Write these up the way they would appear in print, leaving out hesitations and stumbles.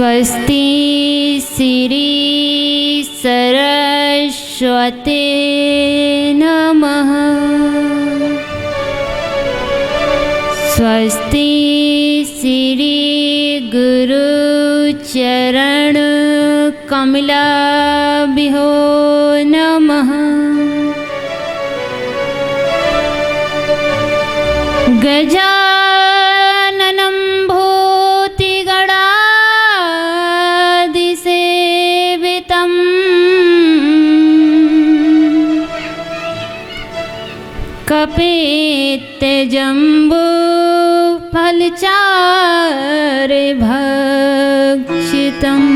स्वस्ति श्री सरस्वते नमः। स्वस्ति श्री गुरुचरण कमलाभ्यो नमः। गजाननं भूतिगणादिसेवितं कपेतजम्बूफलचारुभक्षितम्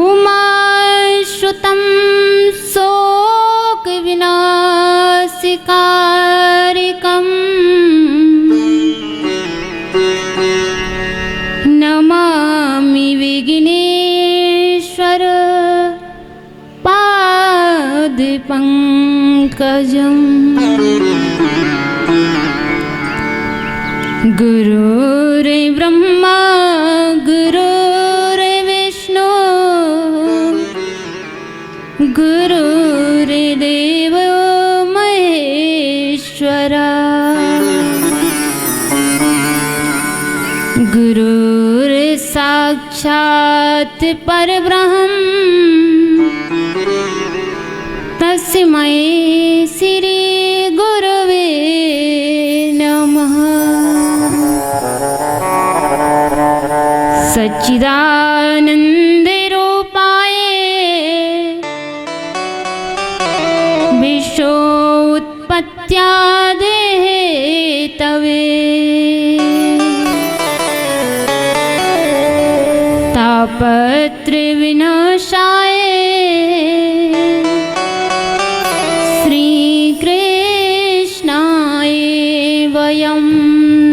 उमाश्रुतं शोकविनाशकारकम् नमामि विघ्नेश्वर पादपङ्कजम्। गुरुर्ब्रह्मा गुरुर्विष्णु गुरुर्देवो महेश्वरा। गुरुर्साक्षात् परब्रह्म तस्मै श्री गुरवे नमः। सच्चिदानन्दरूपाय विश्वोत्पत्त्यादिहेतवे तापत्रविनाशाय श्रीकृष्णाय वयं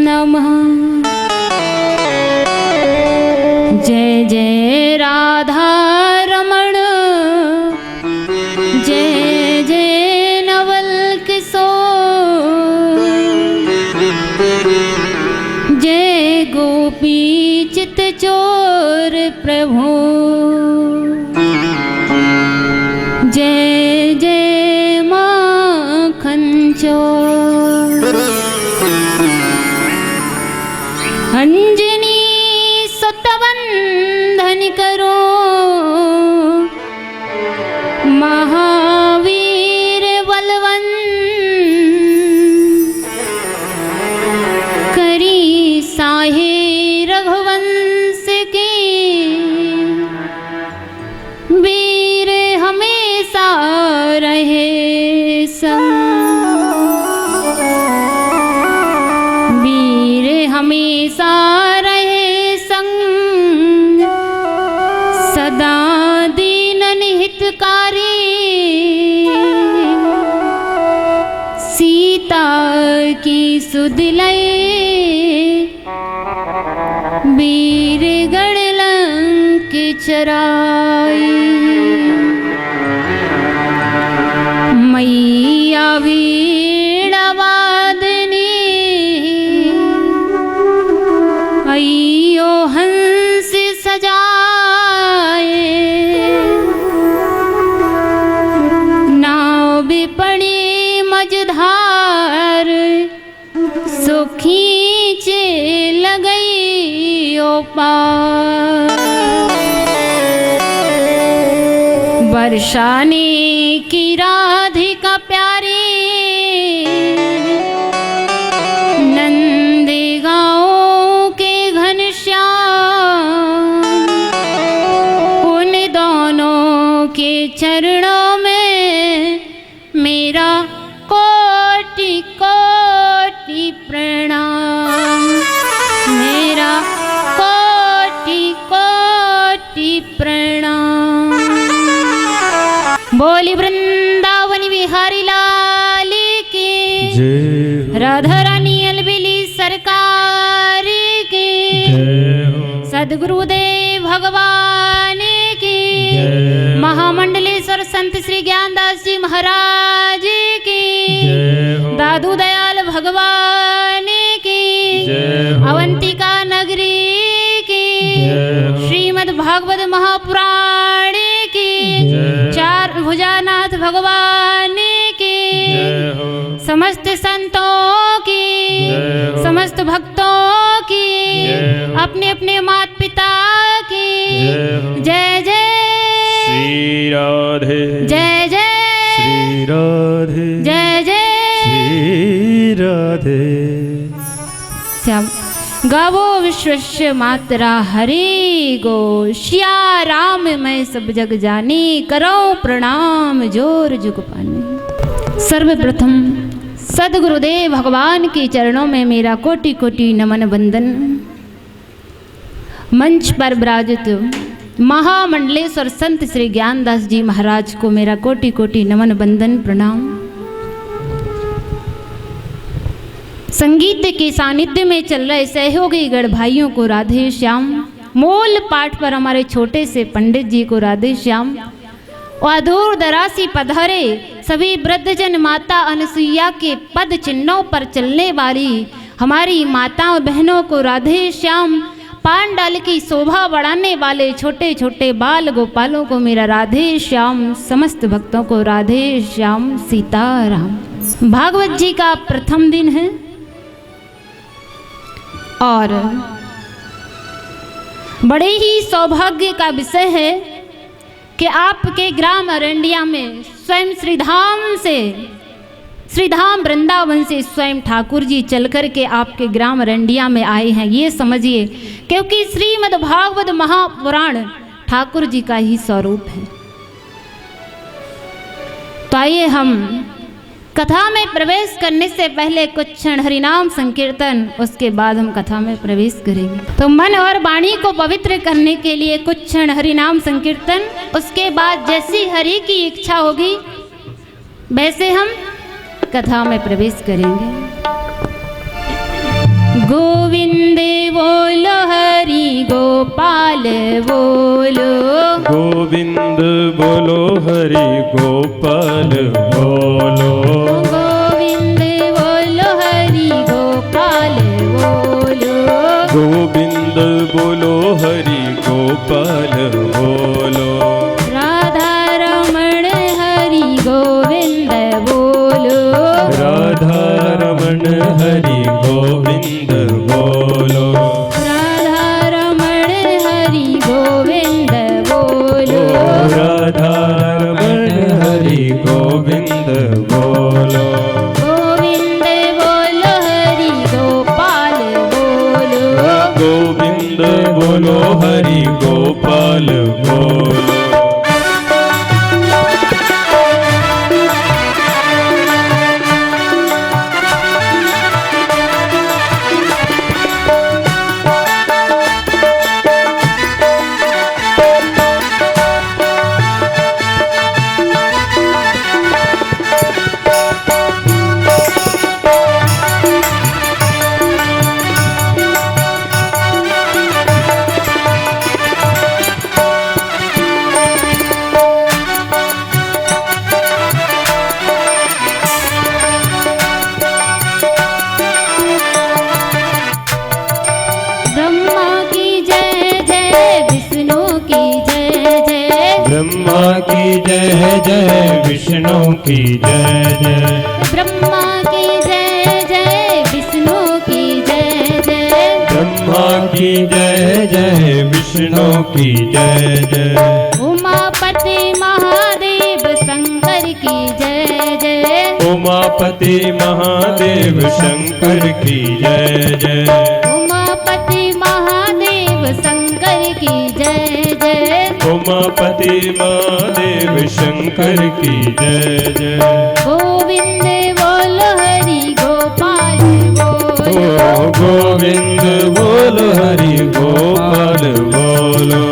नमः। जय जय राधा रमण जय जय नवल किशोर जय गोपी चित चोर प्रभु जय जय माखन चोर। अंजनी सुतवंदन करो महावीर बलवंत करी साहे रघुवंश की वीर हमेशा रहे संग। वीर हमेशा रहे संग सदा दीनन हितकारी। सीता की सुध लय वीर गण लंक चराई। मैया वीणा वादनी अइयो हंस सजाए। नाव बिपणी मझधार सो खींचे लगई ओ पार। बरसाने की राधिका प्यारी नंद गाँव के घनश्याम। उन दोनों के चरणों में मेरा कोटि कोटि प्रणाम। मेरा कोटि कोटि प्रणाम। बोली वृंदावन बिहारी लाल की राधा रानी अलबेली सरकार की सद्गुरुदेव भगवान की महामंडलेश्वर संत श्री ज्ञानदास जी महाराज की दादू दयाल भगवान की अवंतिका नगरी भागवत महापुराण की चार भुजानाथ भगवान की समस्त संतों की समस्त भक्तों की अपने अपने माता पिता की जय जय श्री राधे जय जय श्री राधे जय जय श्री राधे। श्याम गावो विश्वस्य मातरा हरि गो श्या राम मैं सब जग जानी करो प्रणाम जोर जुग पानी। सर्वप्रथम सदगुरुदेव भगवान के चरणों में मेरा कोटि कोटि नमन वंदन। मंच पर विराजित महामंडलेश्वर संत श्री ज्ञानदास जी महाराज को मेरा कोटि कोटि नमन वंदन प्रणाम। संगीत के सानिध्य में चल रहे सहयोगी गण भाइयों को राधे श्याम। मूल पाठ पर हमारे छोटे से पंडित जी को राधे श्याम। और दूर दरासी पधारे सभी वृद्धजन माता अनसुईया के पद चिन्हों पर चलने वाली हमारी माताओं बहनों को राधे श्याम। पांडाल की शोभा बढ़ाने वाले छोटे छोटे बाल गोपालों को मेरा राधे श्याम। समस्त भक्तों को राधे श्याम सीताराम। भागवत जी का प्रथम दिन है और बड़े ही सौभाग्य का विषय है कि आपके ग्राम अरंडिया में स्वयं श्रीधाम वृंदावन से स्वयं ठाकुर जी चल कर के आपके ग्राम अरंडिया में आए हैं। ये समझिए क्योंकि श्रीमद् भागवत महापुराण ठाकुर जी का ही स्वरूप है। तो आइए हम कथा में प्रवेश करने से पहले कुछ क्षण हरिनाम संकीर्तन, उसके बाद हम कथा में प्रवेश करेंगे। तो मन और वाणी को पवित्र करने के लिए कुछ क्षण हरिनाम संकीर्तन, उसके बाद जैसी हरि की इच्छा होगी वैसे हम कथा में प्रवेश करेंगे। गोविंद बोलो हरि गोपाल बोलो गोविंद बोलो हरि गोपाल बोलो गोविंद बोलो हरि गोपाल बोलो गोविंद बोलो हरि गोपाल बोलो राधा रमण हरि गोविंद बोलो राधा रमण हरि गोविंद बोलो राधा रमण हरि गोविंद बोलो राधा रमण हरि गोविंद बोलो गोविंद बोलो हरि गोपाल बोलो गोविंद बोलो हरि गोपाल बोलो ब्रह्मा की जय जय विष्णु की जय जय ब्रह्मा की जय जय विष्णु की जय जय ब्रह्मा की जय जय विष्णु की जय जय उमापति महादेव शंकर की जय जय उमापति महादेव शंकर की जय जय उमापति महादेव शंकर की जय जय उमापति महादेव शंकर की जय जय गोविंद बोलो हरि गोपाल बोलो गोविंद बोलो हरि गोपाल बोलो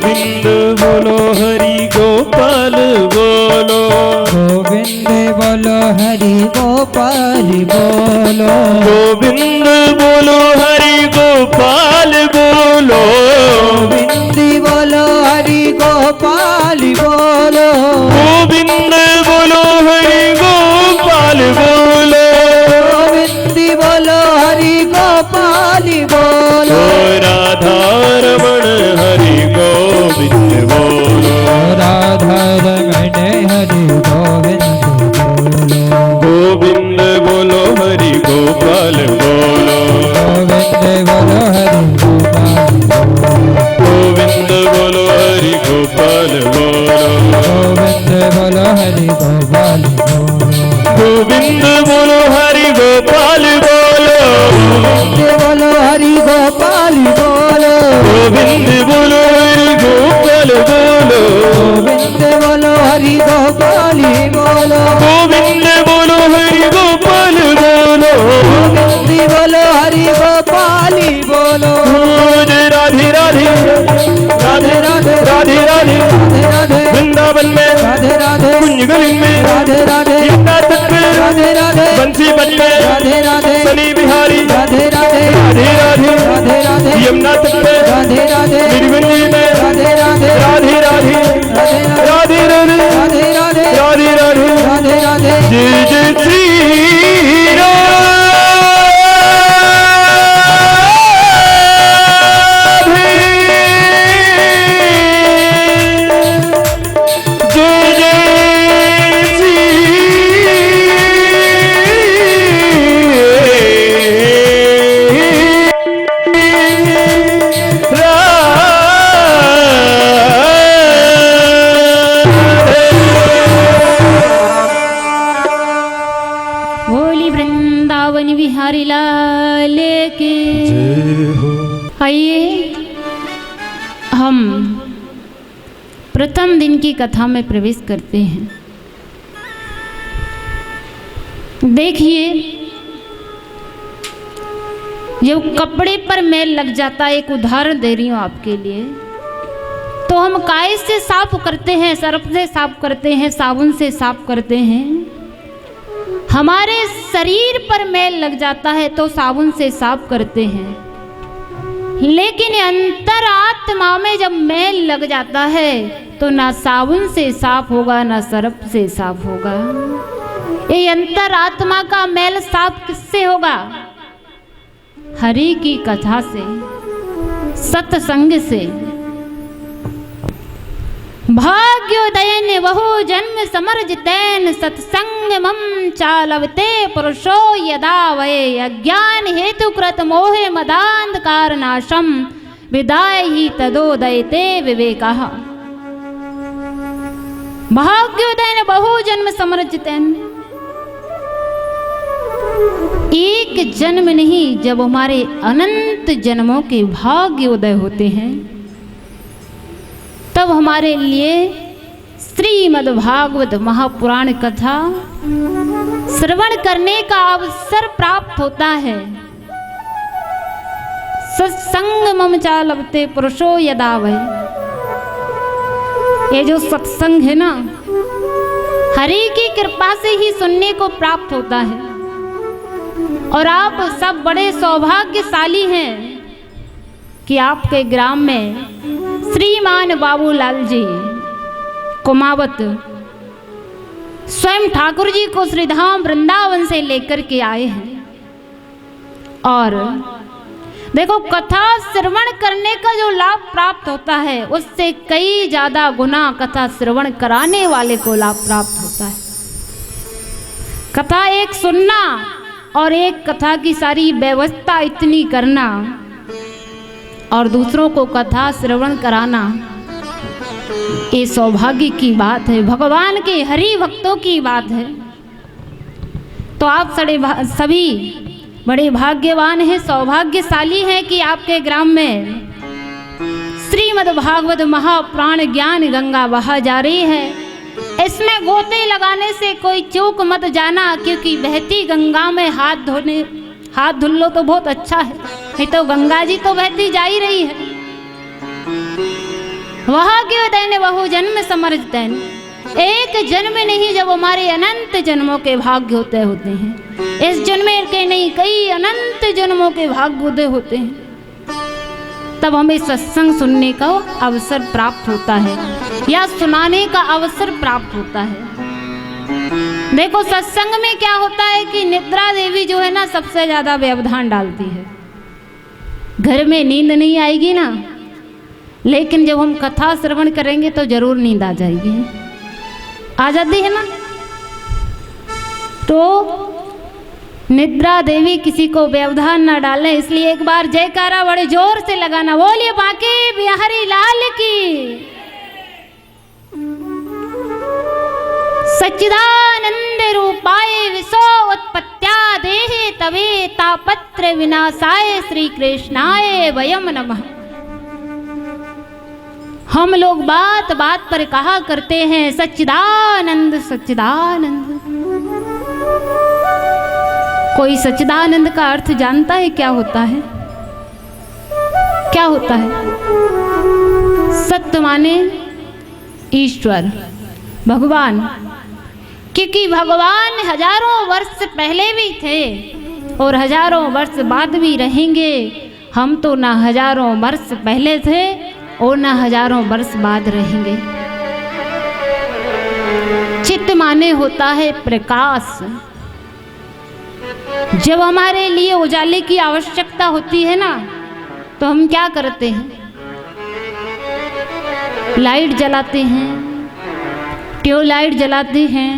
गोविंद बोलो हरि गोपाल बोलो, गोविंद बोलो हरि गोपाल बोलो, गोविंद बोलो हरि गोपाल बोलो, गोविंद बोलो हरि गोपाल बोलो, गोविंद बोलो हरि गोपाल बोलो, गोविंद बोलो हरि गोपाल बोलो, राधा रमण हरि गोविंद बोलो, राधा रमण हरि गोविंद बोलो, गोविंद बोलो हरि गोपाल बोलो, गोविंद बोलो हरि गोपाल बोलो, गोविंद बोलो हरि गोपाल बोलो, गोविंद बोलो हरि गोपाल बोलो, गोविंद बोलो हरि गोपाल बोलो, गोविंद बोलो हरि गोपाल बोलो, गोविंद बोलो हरि गोपाल बोलो, गोविंद बोलो हरि गोपाल बोलो, गोविंद बोलो हरि गोपाल बोलो, गोविंद बोलो हरि गोपाल बोलो, राधे राधे राधे राधे राधे राधे राधे राधे वृंदावन में राधे राधे कुंजगलिन में राधे राधे यमुना तट में राधे राधे बंसी बज में राधे राधे शनि बिहारी राधे राधे राधे राधे राधे राधे यमुना तट में राधे राधे निर्गुंजी में राधे राधे राधे राधे राधे राधे राधे राधे राधे राधे राधे राधे राधे जय जय श्री राधे जय जय श्री बोली वृंदावन बिहारी लाल की। आइए हम प्रथम दिन की कथा में प्रवेश करते हैं। देखिए, जब कपड़े पर मैल लग जाता है, एक उदाहरण दे रही हूँ आपके लिए, तो हम काय से साफ करते हैं? सर्फ से साफ करते हैं, साबुन से साफ करते हैं। हमारे शरीर पर मैल लग जाता है तो साबुन से साफ करते हैं, लेकिन अंतरात्मा में जब मैल लग जाता है तो ना साबुन से साफ होगा ना सर्फ से साफ होगा। ये अंतरात्मा का मैल साफ किससे होगा? हरि की कथा से, सत्संग से। भाग्योदयन बहु जन्म समर्जितैन सत्संग मम चालवते पुरुषो यदा वये अज्ञान हेतु कृत मोहे मदांधकार नाशम विदाय ही तदोदयते विवेकः। भाग्योदयन बहु जन्म समर्जितैन, एक जन्म नहीं, जब हमारे अनंत जन्मों के भाग्योदय होते हैं तब हमारे लिए श्रीमद् भागवत महापुराण कथा श्रवण करने का अवसर प्राप्त होता है। सत्संग मम चालवते पुरुषो यदा वै, ये जो सत्संग है ना, हरि की कृपा से ही सुनने को प्राप्त होता है। और आप सब बड़े सौभाग्यशाली हैं कि आपके ग्राम में श्रीमान बाबूलाल जी कुमावत स्वयं ठाकुर जी को श्रीधाम वृंदावन से लेकर के आए हैं। और देखो, कथा श्रवण करने का जो लाभ प्राप्त होता है उससे कई ज्यादा गुना कथा श्रवण कराने वाले को लाभ प्राप्त होता है। कथा एक सुनना और एक कथा की सारी व्यवस्था इतनी करना और दूसरों को कथा श्रवण कराना, ये सौभाग्य की बात है, भगवान के हरि भक्तों की बात है। तो आप सभी बड़े भाग्यवान हैं, सौभाग्यशाली हैं कि आपके ग्राम में श्रीमद् भागवत महापुराण ज्ञान गंगा बहा जा रही है। इसमें गोते लगाने से कोई चूक मत जाना, क्योंकि बहती गंगा में हाथ धुल लो तो बहुत अच्छा है, नहीं तो गंगा जी तो बहती जा ही रही है। भाग्य दैन बहु जन्म समर्थ दैन। एक जन्म नहीं, जब हमारे अनंत जन्मों के भाग्य होते हैं। इस जन्म के नहीं, कई अनंत जन्मों के भाग्य होते हैं, तब हमें सत्संग सुनने का अवसर प्राप्त होता है या सुनाने का अवसर प्राप्त होता है। देखो सत्संग में क्या होता है कि निद्रा देवी जो है ना सबसे ज्यादा व्यवधान डालती है। घर में नींद नहीं आएगी ना, लेकिन जब हम कथा श्रवण करेंगे तो जरूर नींद आ जाएगी, आ जाती है ना। तो निद्रा देवी किसी को व्यवधान न डाले, इसलिए एक बार जयकारा बड़े जोर से लगाना, बोलिए बांके बिहारी लाल की। सच्चिदानंद रूपाय विसो उत्पत्त्या देहे तवे तापत्र विनाशाय श्री कृष्णाय वयम नमः। हम लोग बात बात पर कहा करते हैं सच्चिदानंद सच्चिदानंद। कोई सच्चिदानंद का अर्थ जानता है क्या होता है? क्या होता है? सत्य माने ईश्वर, भगवान। क्योंकि भगवान हजारों वर्ष पहले भी थे और हजारों वर्ष बाद भी रहेंगे। हम तो ना हजारों वर्ष पहले थे और ना हजारों वर्ष बाद रहेंगे। चित्त माने होता है प्रकाश। जब हमारे लिए उजाले की आवश्यकता होती है ना, तो हम क्या करते हैं? लाइट जलाते हैं, ट्यूबलाइट जलाते हैं,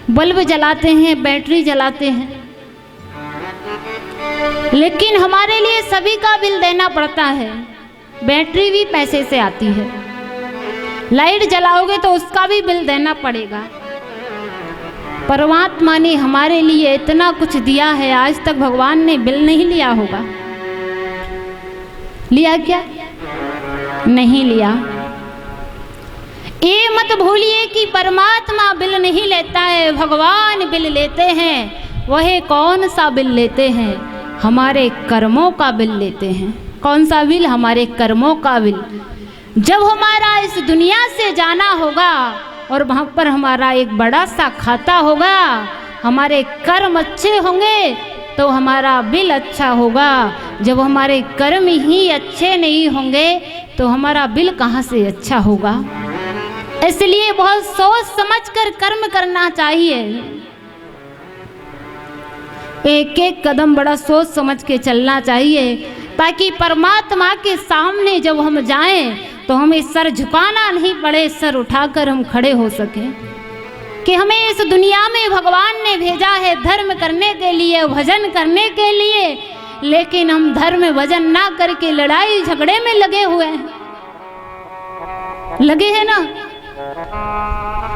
बल्ब जलाते हैं, बैटरी जलाते हैं। लेकिन हमारे लिए सभी का बिल देना पड़ता है। बैटरी भी पैसे से आती है, लाइट जलाओगे तो उसका भी बिल देना पड़ेगा। परमात्मा ने हमारे लिए इतना कुछ दिया है, आज तक भगवान ने बिल नहीं लिया होगा। लिया क्या? नहीं लिया। ये मत भूलिए कि परमात्मा बिल नहीं लेता है, भगवान बिल लेते हैं। वह कौन सा बिल लेते हैं? हमारे कर्मों का बिल लेते हैं। कौन सा बिल? हमारे कर्मों का बिल। जब हमारा इस दुनिया से जाना होगा और वहाँ पर हमारा एक बड़ा सा खाता होगा, हमारे कर्म अच्छे होंगे तो हमारा बिल अच्छा होगा। जब हमारे कर्म ही अच्छे नहीं होंगे तो हमारा बिल कहाँ से अच्छा होगा। इसलिए बहुत सोच समझकर कर्म करना चाहिए। एक एक कदम बड़ा सोच समझ के चलना चाहिए, ताकि परमात्मा के सामने जब हम जाएं तो हमें सर झुकाना नहीं पड़े, सर उठाकर हम खड़े हो सकें। कि हमें इस दुनिया में भगवान ने भेजा है धर्म करने के लिए, भजन करने के लिए, लेकिन हम धर्म भजन ना करके लड़ाई झगड़े में लगे हुए हैं। लगे हैं ना।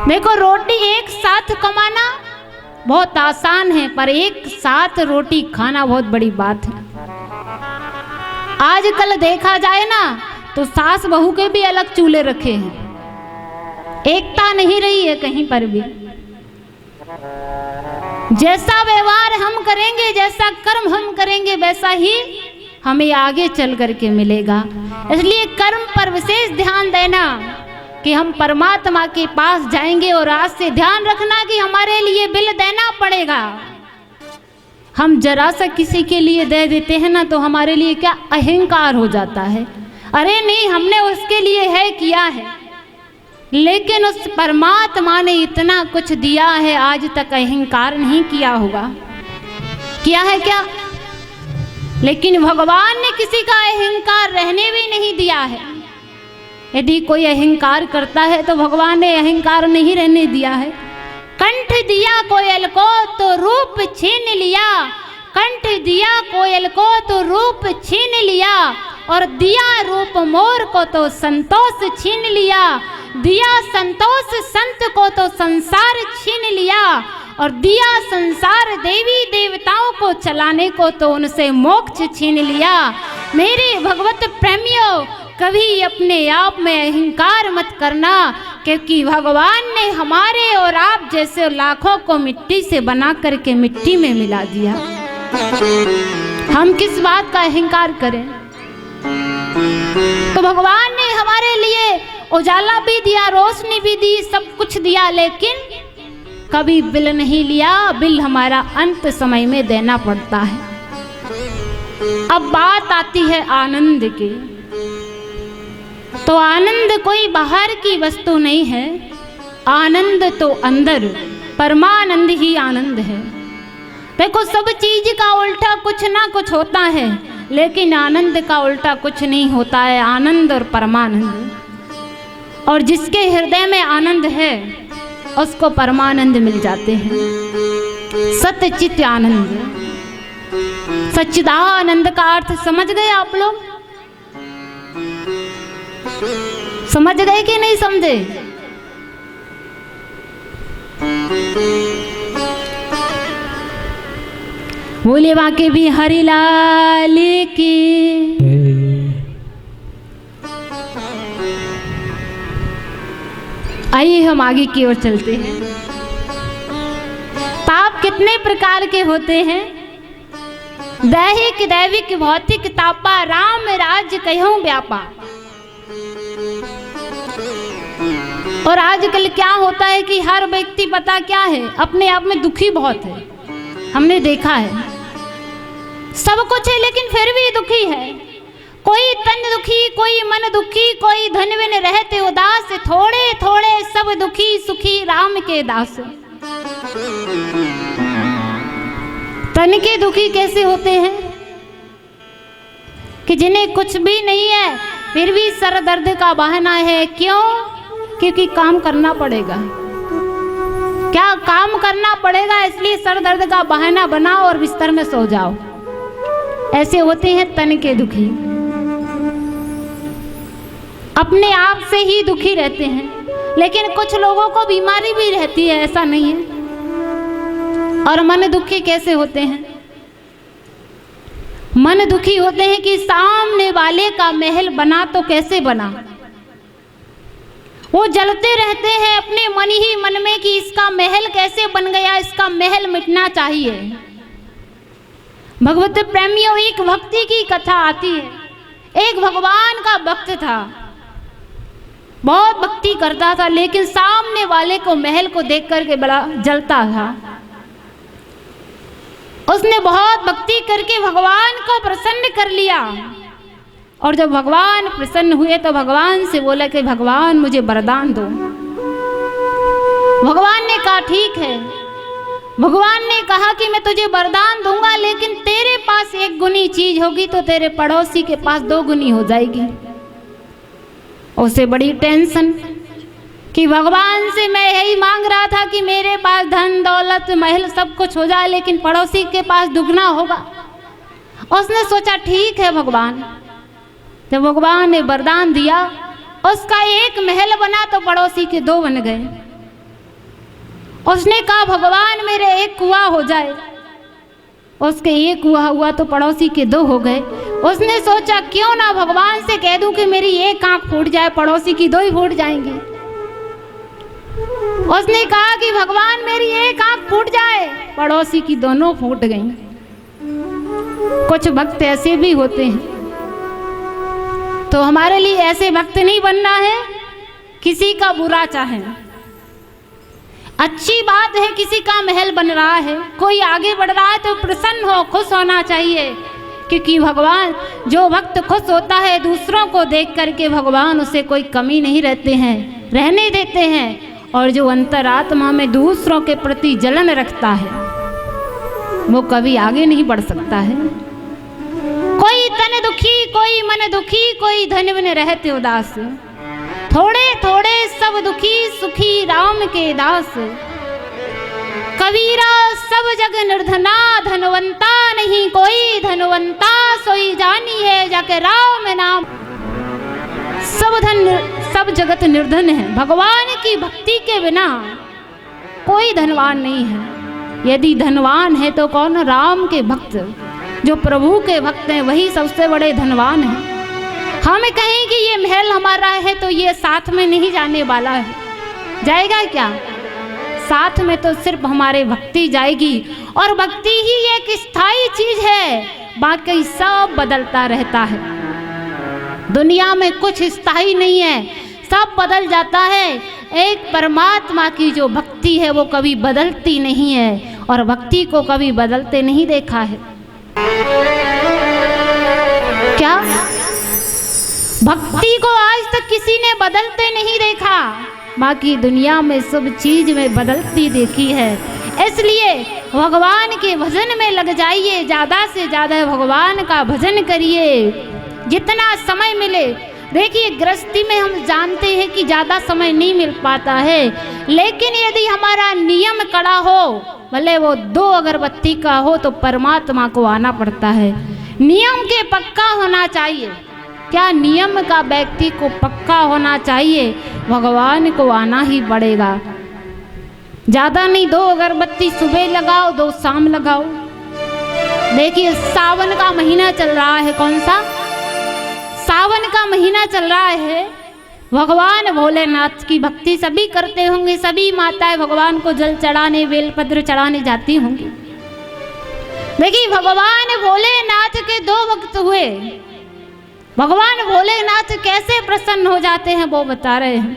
देखो रोटी एक साथ कमाना बहुत आसान है, पर एक साथ रोटी खाना बहुत बड़ी बात है। आजकल देखा जाए ना तो सास बहू के भी अलग चूल्हे रखे हैं, एकता नहीं रही है कहीं पर भी। जैसा व्यवहार हम करेंगे, जैसा कर्म हम करेंगे, वैसा ही हमें आगे चल करके मिलेगा। इसलिए कर्म पर विशेष ध्यान देना कि हम परमात्मा के पास जाएंगे। और आज से ध्यान रखना कि हमारे लिए बिल देना पड़ेगा। हम जरा सा किसी के लिए दे देते हैं ना तो हमारे लिए क्या अहंकार हो जाता है। अरे नहीं, हमने उसके लिए है किया है, लेकिन उस परमात्मा ने इतना कुछ दिया है, आज तक अहंकार नहीं किया होगा। किया है क्या? लेकिन भगवान ने किसी का अहंकार रहने भी नहीं दिया है। यदि कोई अहंकार करता है तो भगवान ने अहंकार नहीं रहने दिया है। कंठ दिया कोयल को तो रूप छीन लिया, कंठ दिया कोयल को तो रूप छीन लिया, और दिया रूप मोर को तो संतोष छीन लिया। दिया संतोष संत को तो संसार छीन लिया, और दिया संसार देवी देवताओं को चलाने को तो उनसे मोक्ष छीन लिया। मेरे भगवत प्रेमियों, कभी अपने आप में अहंकार मत करना, क्योंकि भगवान ने हमारे और आप जैसे लाखों को मिट्टी से बना करके मिट्टी में मिला दिया। हम किस बात का अहंकार करें? तो भगवान ने हमारे लिए उजाला भी दिया, रोशनी भी दी, सब कुछ दिया, लेकिन कभी बिल नहीं लिया। बिल हमारा अंत समय में देना पड़ता है। अब बात आती है आनंद की। तो आनंद कोई बाहर की वस्तु नहीं है, आनंद तो अंदर परमानंद ही आनंद है। देखो, सब चीज का उल्टा कुछ ना कुछ होता है, लेकिन आनंद का उल्टा कुछ नहीं होता है, आनंद और परमानंद। और जिसके हृदय में आनंद है उसको परमानंद मिल जाते हैं। सच्चित आनंद, सच्चिदानंद का अर्थ समझ गए आप लोग? समझ गए कि नहीं समझे? बोले वाके भी हरिलाल की। आइए हम आगे की ओर चलते हैं। ताप कितने प्रकार के होते हैं? दैहिक, दैविक, भौतिक तापा, राम राज्य कहूं व्यापा। और आजकल क्या होता है कि हर व्यक्ति पता क्या है, अपने आप में दुखी बहुत है। हमने देखा है सब कुछ है लेकिन फिर भी दुखी है। कोई तन दुखी, कोई मन दुखी, कोई धन बिन रहते उदास, थोड़े थोड़े सब दुखी सुखी राम के दास। तन के दुखी कैसे होते हैं कि जिन्हें कुछ भी नहीं है फिर भी सर दर्द का बहाना है। क्यों? क्योंकि काम करना पड़ेगा। क्या काम करना पड़ेगा, इसलिए सर दर्द का बहाना बनाओ और बिस्तर में सो जाओ। ऐसे होते हैं तन के दुखी, अपने आप से ही दुखी रहते हैं। लेकिन कुछ लोगों को बीमारी भी रहती है, ऐसा नहीं है। और मन दुखी कैसे होते हैं? मन दुखी होते हैं कि सामने वाले का महल बना तो कैसे बना। वो जलते रहते हैं अपने मन ही मन में कि इसका महल कैसे बन गया, इसका महल मिटना चाहिए। भगवत प्रेमियों, एक भक्ति की कथा आती है। एक भगवान का भक्त था, बहुत भक्ति करता था, लेकिन सामने वाले को महल को देख करके बड़ा जलता था। उसने बहुत भक्ति करके भगवान को प्रसन्न कर लिया। और जब भगवान प्रसन्न हुए तो भगवान से बोला कि भगवान मुझे वरदान दो। भगवान ने कहा ठीक है। भगवान ने कहा कि मैं तुझे वरदान दूंगा, लेकिन तेरे पास एक गुनी चीज होगी तो तेरे पड़ोसी के पास 2 गुनी हो जाएगी। उसे बड़ी टेंशन कि भगवान से मैं यही मांग रहा था कि मेरे पास धन दौलत महल सब कुछ हो जाए, लेकिन पड़ोसी के पास दुगना होगा। उसने सोचा ठीक है भगवान। जब भगवान ने वरदान दिया, उसका एक महल बना तो पड़ोसी के 2 बन गए। उसने कहा भगवान मेरे एक कुआं हो जाए। उसके एक कुआं हुआ तो पड़ोसी के 2 हो गए। उसने सोचा क्यों ना भगवान से कह दूं कि मेरी एक आंख फूट जाए, पड़ोसी की 2 ही फूट जाएंगी। उसने कहा कि भगवान मेरी एक आंख फूट जाए, पड़ोसी की दोनों फूट गईं। कुछ भक्त ऐसे भी होते हैं। तो हमारे लिए ऐसे भक्त नहीं बनना है किसी का बुरा चाहे। अच्छी बात है किसी का महल बन रहा है, कोई आगे बढ़ रहा है तो प्रसन्न हो, खुश होना चाहिए। क्योंकि भगवान, जो भक्त खुश होता है दूसरों को देख करके, भगवान उसे कोई कमी नहीं रहते हैं, रहने देते हैं। और जो अंतरात्मा में दूसरों के प्रति जलन रखता है वो कभी आगे नहीं बढ़ सकता है। कोई तन दुखी, कोई मन दुखी, कोई धन बिन रहते उदास, थोड़े थोड़े सब दुखी सुखी राम के दास। कबीरा सब जग निर्धना, धनवंता नहीं कोई, धनवंता सोई जानी है जाके राम नाम। सब धन सब जगत निर्धन है। भगवान की भक्ति के बिना कोई धनवान नहीं है। यदि धनवान है तो कौन? राम के भक्त, जो प्रभु के भक्त हैं, वही सबसे बड़े धनवान हैं। हम कहें कि ये महल हमारा है तो ये साथ में नहीं जाने वाला है। जाएगा क्या? साथ में तो सिर्फ हमारे भक्ति जाएगी। और भक्ति ही एक स्थायी चीज है, बाकी सब बदलता रहता है। दुनिया में कुछ स्थायी नहीं है, सब बदल जाता है। एक परमात्मा की जो भक्ति है वो कभी बदलती नहीं है, और भक्ति को कभी बदलते नहीं देखा है। क्या भक्ति को आज तक किसी ने बदलते नहीं देखा, बाकी दुनिया में सब चीज में बदलती देखी है। इसलिए भगवान के भजन में लग जाइए, ज़्यादा से ज़्यादा भगवान का भजन करिए जितना समय मिले। देखिए गृहस्थी में हम जानते हैं कि ज़्यादा समय नहीं मिल पाता है, लेकिन यदि हमारा नियम कड़ा हो, भले वो 2 अगरबत्ती का हो, तो परमात्मा को आना पड़ता है। नियम के पक्का होना चाहिए। क्या नियम का व्यक्ति को पक्का होना चाहिए, भगवान को आना ही पड़ेगा। ज़्यादा नहीं, 2 अगरबत्ती सुबह लगाओ, 2 शाम लगाओ। देखिए सावन का महीना चल रहा है, कौन सा? सावन का महीना चल रहा है। भगवान भोलेनाथ की भक्ति सभी करते होंगे, सभी माताएं भगवान को जल चढ़ाने, बेलपत्र चढ़ाने जाती होंगी। देखिए भगवान भोलेनाथ के 2 वक्त हुए। भगवान भोलेनाथ कैसे प्रसन्न हो जाते हैं वो बता रहे हैं।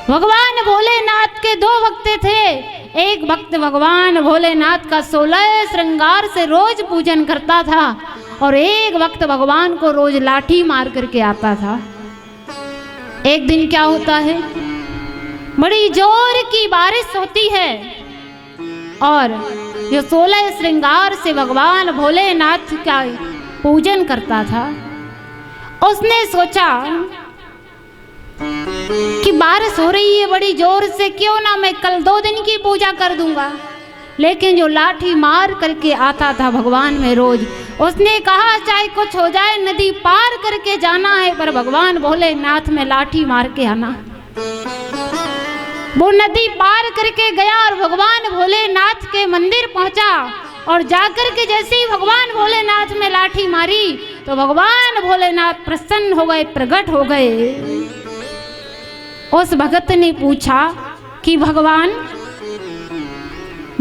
भगवान भोलेनाथ के 2 भक्त थे। एक भक्त भगवान भोलेनाथ का 16 श्रृंगार से रोज पूजन करता था, और एक भक्त भगवान को रोज लाठी मार करके आता था। एक दिन क्या होता है, बड़ी जोर की बारिश होती है, और जो 16 श्रृंगार से भगवान भोलेनाथ का पूजन करता था, उसने सोचा कि बारिश हो रही है बड़ी जोर से, क्यों ना मैं कल 2 दिन की पूजा कर दूंगा। लेकिन जो लाठी मार करके आता था भगवान में रोज, उसने कहा चाहे कुछ हो जाए नदी पार करके जाना है, पर भगवान भोलेनाथ में लाठी मार के आना। वो नदी पार करके गया और भगवान भोलेनाथ के मंदिर पहुंचा, और जाकर के जैसे ही भगवान भोलेनाथ में लाठी मारी तो भगवान भोलेनाथ प्रसन्न हो गए, प्रकट हो गए। उस भगत ने पूछा कि भगवान,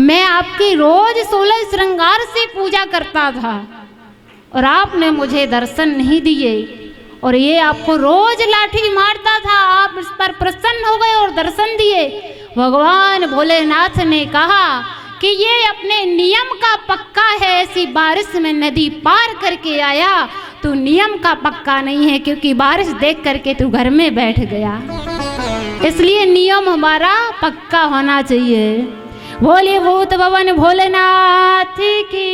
मैं आपकी रोज 16 श्रृंगार से पूजा करता था और आपने मुझे दर्शन नहीं दिए, और ये आपको रोज लाठी मारता था, आप इस पर प्रसन्न हो गए और दर्शन दिए। भगवान भोलेनाथ ने कहा कि ये अपने नियम का पक्का है, ऐसी बारिश में नदी पार करके आया, तू नियम का पक्का नहीं है, क्योंकि बारिश देख करके तू घर में बैठ गया। इसलिए नियम हमारा पक्का होना चाहिए। बोलिए भूत भवन भोलेनाथ की।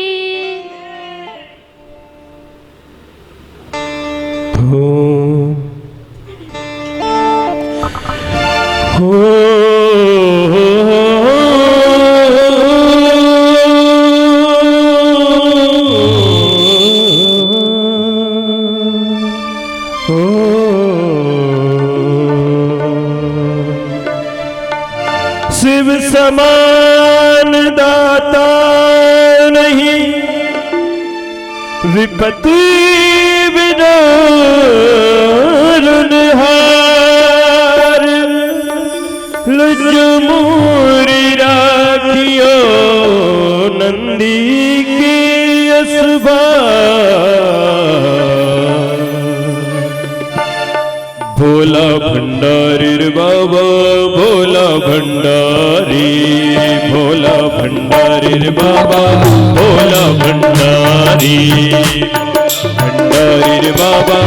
शिव समान दाता नहीं, विपत्ति विनाशनहार, लज्ज मूरी राखियो नंदी की असबार। भोला भंडारी बाबा, भोला भंडारी, भोला भंडारी बाबा, भोला भंडारी, भंडारी बाबा,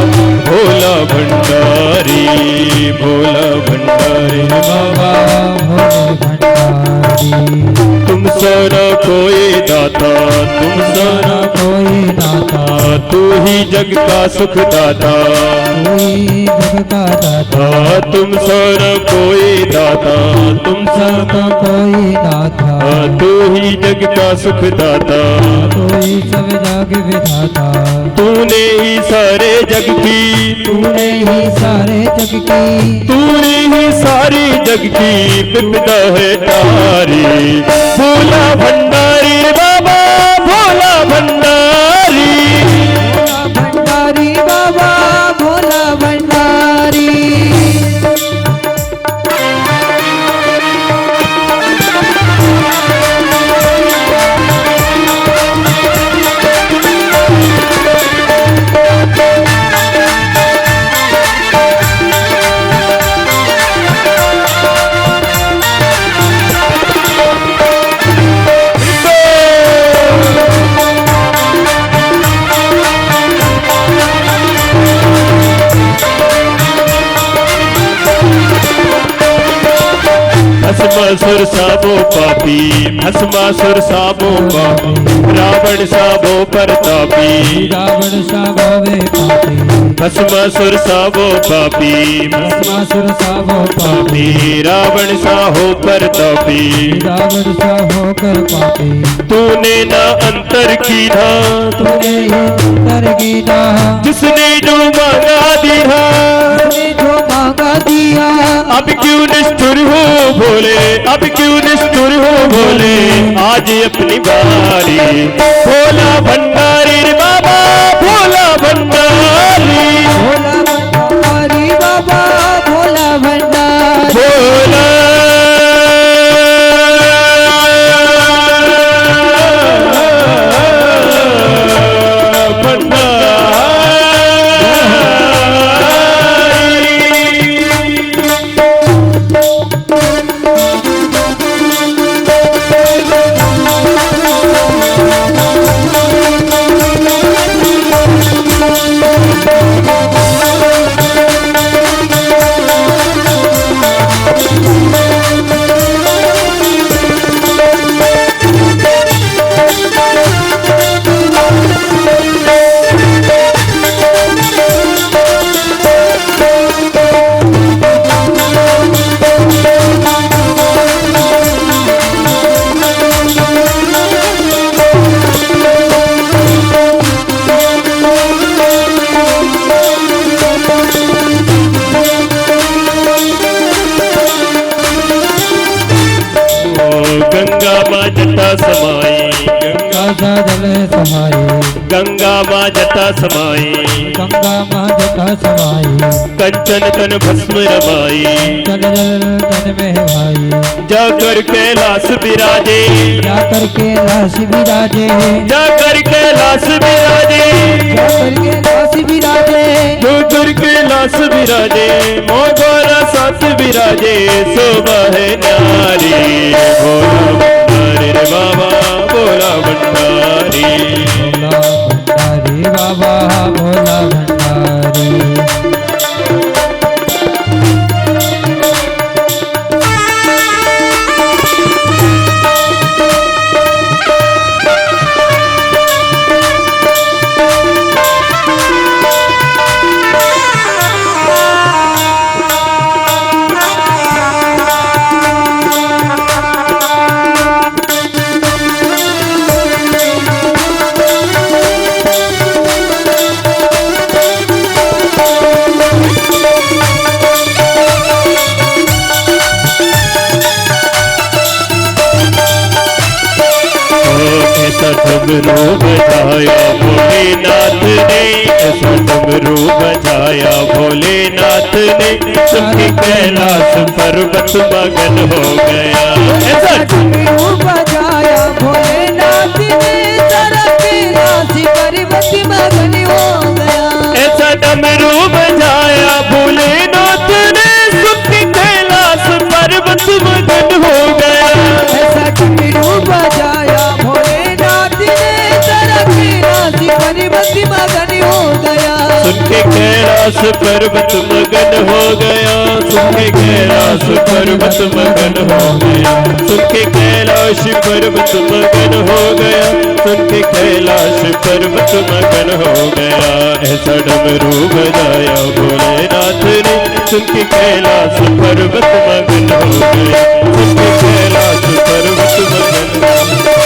भोला भंडारी, भोला भंडारी बाबा, भोला भंडारी। तुम सारा कोई दाता, तुम सारा कोई दाता, तू ही जग का सुख दाता, तू ही जग का दाता। तुम सारा कोई दाता, तुम सारा कोई दाता, तू ही जग का सुख दाता, तू ही सब जग विधाता। तूने ही सारे जग की, तूने ही सारे जग की, तूने ही सारी जग की विपदा है तारी। भोला भंडारी बाबा, भोला भंडारी, भोला भंडारी बाबा, भोला भंडारी। भस्मासुर साबो पापी, भस्मासुर साबो पापी, रावण साबो परतापी, रावण साबो वे पापी, भस्मासुर साबो पापी, भस्मासुर साबो पापी, रावण साहो परतापी, रावण सा होकर पापी। तूने ना अंतर कीधा, तूने अंतर कीधा, जिसने जो मांगा दिया, तूने जो मांगा दिया। अब क्यों निष्ठुर हो भोले, अब क्यों निष्ठुर हो भोले, आज अपनी बारी। भोला भंडारी रे बाबा, भोला भंडारी, भोला भंडारी बाबा, भोला भंडारी, भोला गंगा माँ जटा समाई, गंगा सा जल समाई, गंगा माँ जटा समाई, गंगा माँ जटा समाई, कंचन तन भस्म रमाई, चल जल तन में भाई, जाकर कैलाश विराजे, जाकर के राशि विराजे, जाकर कैलाश विराजे, जाकर के राशि विराजे, जाकर कैलाश विराजे, मोगरा साथ विराजे, शोभा है न्यारी। भोला भंडारी रे बाबा, भोला भंडारी, भोला भंडारी बाबा, भोला भंडारी। ऐसा डमरू बजाया भोलेनाथ ने, ऐसा डमरू बजाया भोलेनाथ ने, सुखी कैलाश पर्वत मगन हो गया। ऐसा डमरू बजाया भोलेनाथ ने, सारा कैलाश पर्वत मगन हो गया। ऐसा डमरू बजाया भोलेनाथ ने, सुखी कैलाश पर्वत मगन हो गया। ऐसा डमरू बजाया भोलेनाथ ने, सारा कैलाश पर्वत मगन हो गया। सुन के कैलाश पर्वत मगन हो गया, सुन के कैलाश पर्वत मगन हो गया, सुन के कैलाश पर्वत मगन हो गया, सुन के कैलाश पर्वत मगन हो गया। ऐसा डमरू बजाया भोलेनाथ ने, सुन के कैलाश पर्वत मगन हो गया, सुन के कैलाश पर्वत मगन हो गया।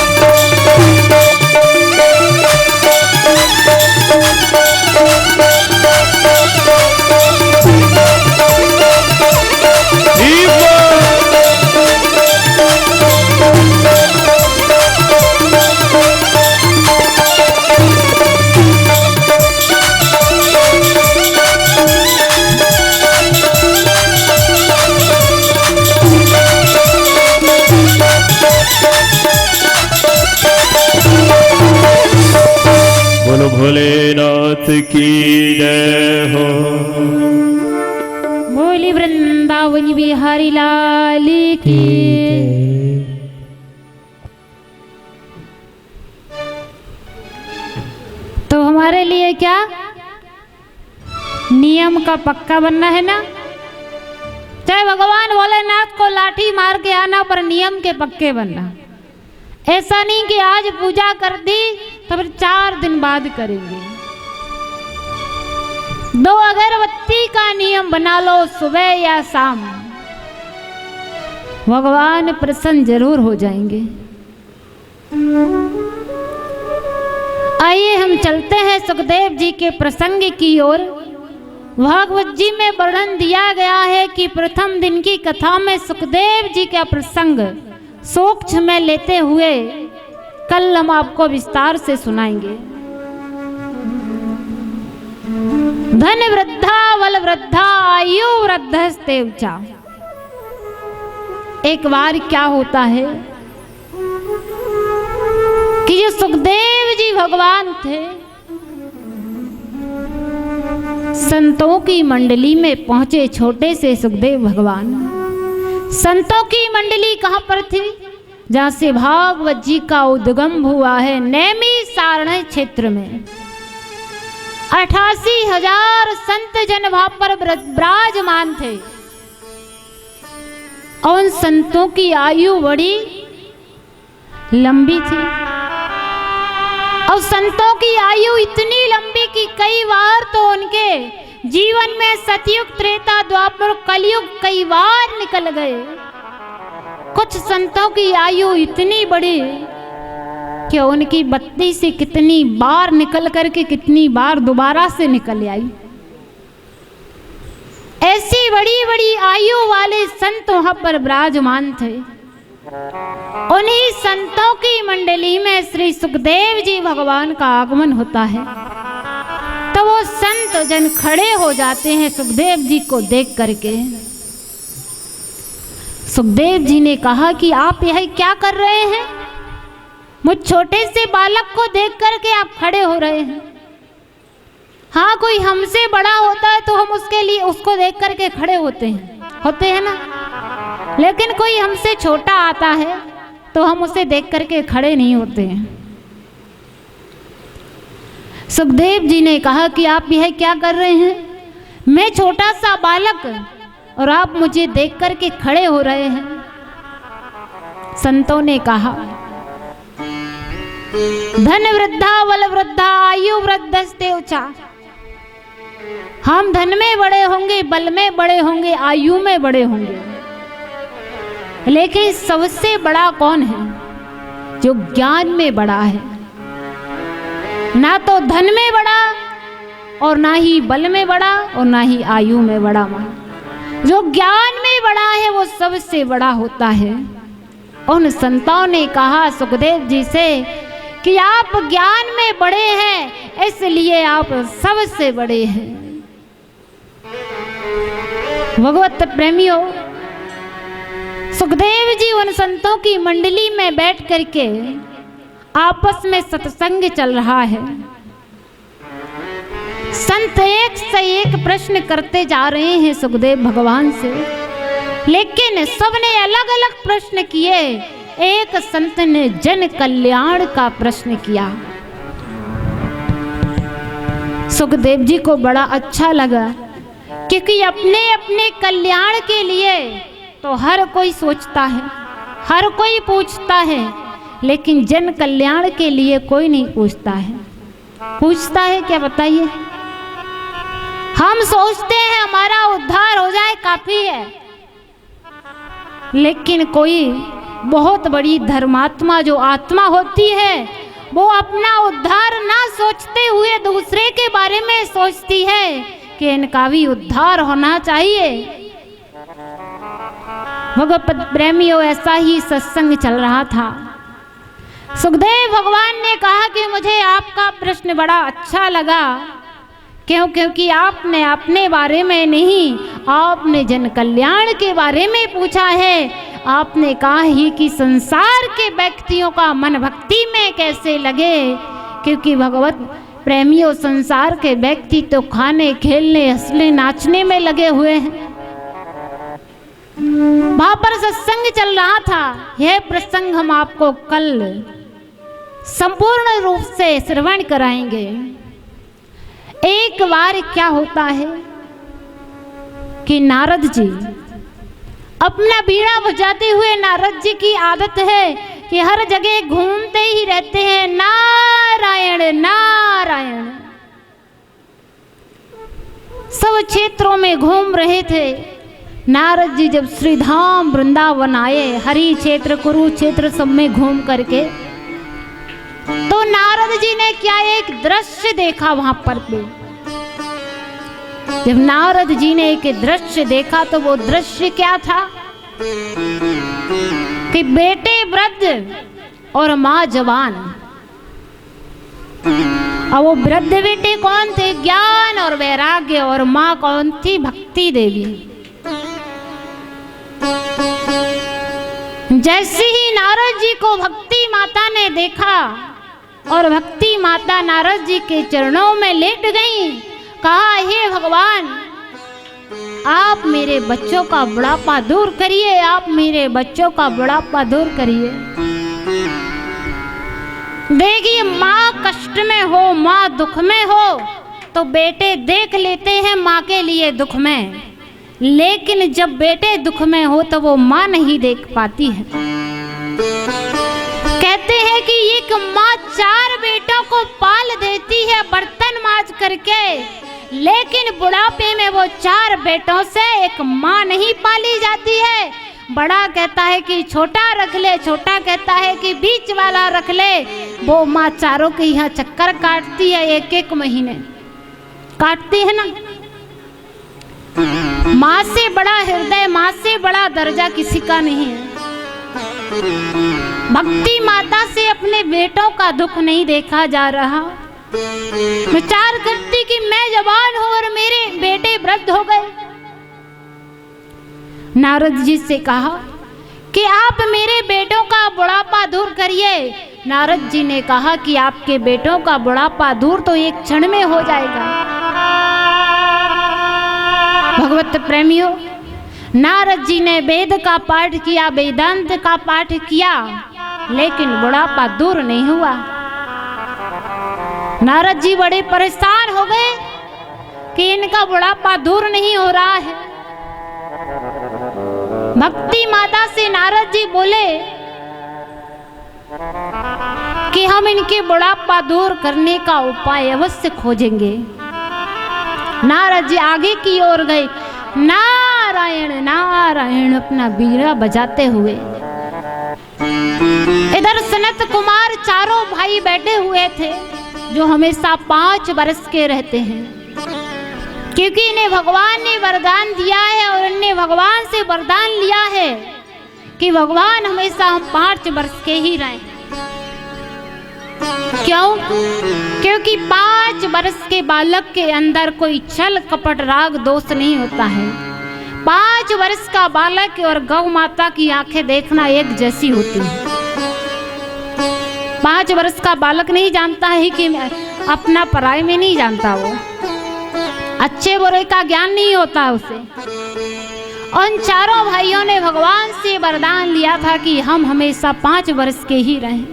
बोलो भोलेनाथ की जय हो। बोली वृंदावन बिहारी लाल की। तो हमारे लिए क्या नियम का पक्का बनना है ना। चाहे भगवान भोलेनाथ को लाठी मार के आना, पर नियम के पक्के बनना। ऐसा नहीं कि आज पूजा कर दी तो फिर 4 दिन बाद करेंगे। 2 अगरबत्ती का नियम बना लो, सुबह या शाम, भगवान प्रसन्न जरूर हो जाएंगे। आइए हम चलते हैं सुखदेव जी के प्रसंग की ओर। भागवत जी में वर्णन दिया गया है कि प्रथम दिन की कथा में सुखदेव जी का प्रसंग सूक्ष्म में लेते हुए कल हम आपको विस्तार से सुनाएंगे। धन वृद्धा बल वृद्धा आयु वृद्धस्तेवचा। एक बार क्या होता है कि ये सुखदेव जी भगवान थे, संतों की मंडली में पहुंचे छोटे से सुखदेव भगवान। संतों की मंडली कहां पर थी? जहां से भागवत जी का उद्गम हुआ है, नैमिषारण्य क्षेत्र में 88,000 संत जन वहां पर विराजमान थे। और उन संतों की आयु बड़ी लंबी थी, और संतों की आयु इतनी लंबी कि कई बार तो उनके जीवन में सतयुग, त्रेता, द्वापर, कलयुग कई बार निकल गए। कुछ संतों की आयु इतनी बड़ी कि उनकी बत्ती से कितनी बार निकल करके कितनी बार दोबारा से निकल आई। ऐसी बड़ी बड़ी आयु वाले संत वहां पर विराजमान थे। उन्हीं संतों की मंडली में श्री सुखदेव जी भगवान का आगमन होता है। तो वो संत जन खड़े हो जाते हैं सुखदेव जी को देख करके। सुखदेव जी ने कहा कि आप यह क्या कर रहे हैं? मुझ छोटे से बालक को देख करके आप खड़े हो रहे हैं। हाँ, कोई हमसे बड़ा होता है तो हम उसके लिए उसको देख करके खड़े होते हैं ना। लेकिन कोई हमसे छोटा आता है तो हम उसे देख करके खड़े नहीं होते हैं। सुखदेव जी ने कहा कि आप यह क्या कर रहे हैं? मैं छोटा सा बालक और आप मुझे देख करके खड़े हो रहे हैं। संतों ने कहा, धन वृद्धा बल वृद्धा आयु वृद्धस्तेवचा। हम धन में बड़े होंगे, बल में बड़े होंगे, आयु में बड़े होंगे, लेकिन सबसे बड़ा कौन है? जो ज्ञान में बड़ा है। ना तो धन में बड़ा और ना ही बल में बड़ा और ना ही आयु में बड़ा। जो ज्ञान में बड़ा है वो सबसे बड़ा होता है। उन संतों ने कहा सुखदेव जी से कि आप ज्ञान में बड़े हैं, इसलिए आप सबसे बड़े हैं। भगवत प्रेमियों, सुखदेव जी उन संतों की मंडली में बैठ करके आपस में सत्संग चल रहा है। संत एक से एक प्रश्न करते जा रहे हैं सुखदेव भगवान से, लेकिन सबने अलग अलग प्रश्न किए। एक संत ने जन कल्याण का प्रश्न किया। सुखदेव जी को बड़ा अच्छा लगा, क्योंकि अपने अपने कल्याण के लिए तो हर कोई सोचता है, हर कोई पूछता है, लेकिन जन कल्याण के लिए कोई नहीं पूछता है। पूछता है क्या, बताइए? हम सोचते हैं हमारा उद्धार हो जाए काफी है, लेकिन कोई बहुत बड़ी धर्मात्मा जो आत्मा होती है वो अपना उद्धार ना सोचते हुए दूसरे के बारे में सोचती है कि इनका भी उद्धार होना चाहिए। भगवत प्रेमियों, ऐसा ही सत्संग चल रहा था। सुखदेव भगवान ने कहा कि मुझे आपका प्रश्न बड़ा अच्छा लगा, क्योंकि आपने अपने बारे में नहीं, आपने जन कल्याण के बारे में पूछा है। आपने कहा ही कि संसार के व्यक्तियों का मन भक्ति में कैसे लगे, क्योंकि भगवत प्रेमियों, संसार के व्यक्ति तो खाने, खेलने, हंसने, नाचने में लगे हुए हैं। वहां पर सत्संग चल रहा था। यह प्रसंग हम आपको कल संपूर्ण रूप से श्रवण कराएंगे। एक बार क्या होता है कि नारद जी अपना बीड़ा बजाते हुए नारद जी की आदत है कि हर जगह घूमते ही रहते हैं, नारायण नारायण। सब क्षेत्रों में घूम रहे थे। नारद जी जब श्री धाम वृंदावन आए, हरि क्षेत्र कुरुक्षेत्र सब में घूम करके, तो नारद जी ने क्या एक दृश्य देखा वहां पर भी। जब नारद जी ने एक दृश्य देखा तो वो दृश्य क्या था कि बेटे वृद्ध और माँ जवान। और वो वृद्ध बेटे कौन थे? ज्ञान और वैराग्य। और माँ कौन थी? भक्ति देवी। जैसे ही नारद जी को भक्ति माता ने देखा और भक्ति माता नारद जी के चरणों में लेट गई, कहा, हे भगवान, आप मेरे बच्चों का बुढ़ापा दूर करिए, आप मेरे बच्चों का बुढ़ापा दूर करिए। देखिए, माँ कष्ट में हो, माँ दुख में हो तो बेटे देख लेते हैं माँ के लिए दुख में, लेकिन जब बेटे दुख में हो तो वो माँ नहीं देख पाती है। कहते हैं कि एक माँ 4 बेटों को पाल देती है बर्तन मांज करके, लेकिन बुढ़ापे में वो 4 बेटों से एक माँ नहीं पाली जाती है। बड़ा कहता है कि छोटा रख ले, छोटा कहता है कि बीच वाला रख ले। वो माँ चारों के यहाँ चक्कर काटती है, 1-1 महीने काटती है ना। माँ से बड़ा हृदय, माँ से बड़ा दर्जा किसी का नहीं है। भक्ति माता से अपने बेटों का दुख नहीं देखा जा रहा। विचार करती कि मैं जवान हूं और मेरे बेटे वृद्ध हो गए। नारद जी से कहा कि आप मेरे बेटों का बुढ़ापा दूर करिए। नारद जी ने कहा कि आपके बेटों का बुढ़ापा दूर तो एक क्षण में हो जाएगा। भगवत प्रेमियों, नारद जी ने वेद का पाठ किया, वेदांत का पाठ किया, लेकिन बुढ़ापा दूर नहीं हुआ। नारद जी बड़े परेशान हो गए कि इनका बुढ़ापा दूर नहीं हो रहा है। भक्ति माता से नारद जी बोले कि हम इनके बुढ़ापा दूर करने का उपाय अवश्य खोजेंगे। नारद जी आगे की ओर गए, नारायण नारायण अपना बीड़ा बजाते हुए। इधर सनत कुमार चारों भाई बैठे हुए थे जो हमेशा 5 वर्ष के रहते हैं, क्योंकि इन्हें भगवान ने वरदान दिया है और इन्हें भगवान से वरदान लिया है कि भगवान हमेशा हम 5 वर्ष के ही रहें। क्यों? क्योंकि 5 वर्ष के बालक के अंदर कोई छल कपट राग दोष नहीं होता है। 5 वर्ष का बालक और गौ माता की आंखें देखना एक जैसी होती है। 5 वर्ष का बालक नहीं जानता है कि अपना पराई में नहीं जानता, वो अच्छे बुरे का ज्ञान नहीं होता उसे। उन चारों भाइयों ने भगवान से वरदान लिया था कि हम हमेशा 5 वर्ष के ही रहें।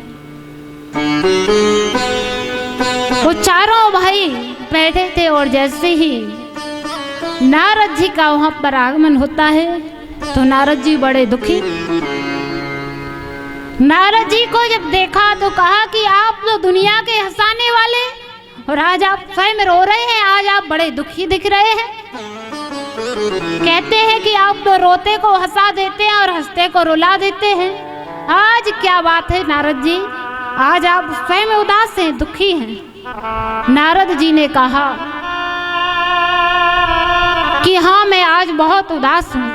वो चारों भाई बैठे थे और जैसे ही नारद जी का वहां पर आगमन होता है तो नारद जी बड़े दुखी। नारद जी को जब देखा तो कहा कि आप तो दुनिया के हंसाने वाले और आज आप स्वयं रो रहे हैं, आज आप बड़े दुखी दिख रहे हैं। कहते हैं कि आप तो रोते को हंसा देते हैं और हंसते को रुला देते हैं। आज क्या बात है नारद जी, आज आप स्वयं उदास हैं, दुखी हैं। नारद जी ने कहा कि हाँ, मैं आज बहुत उदास हूँ।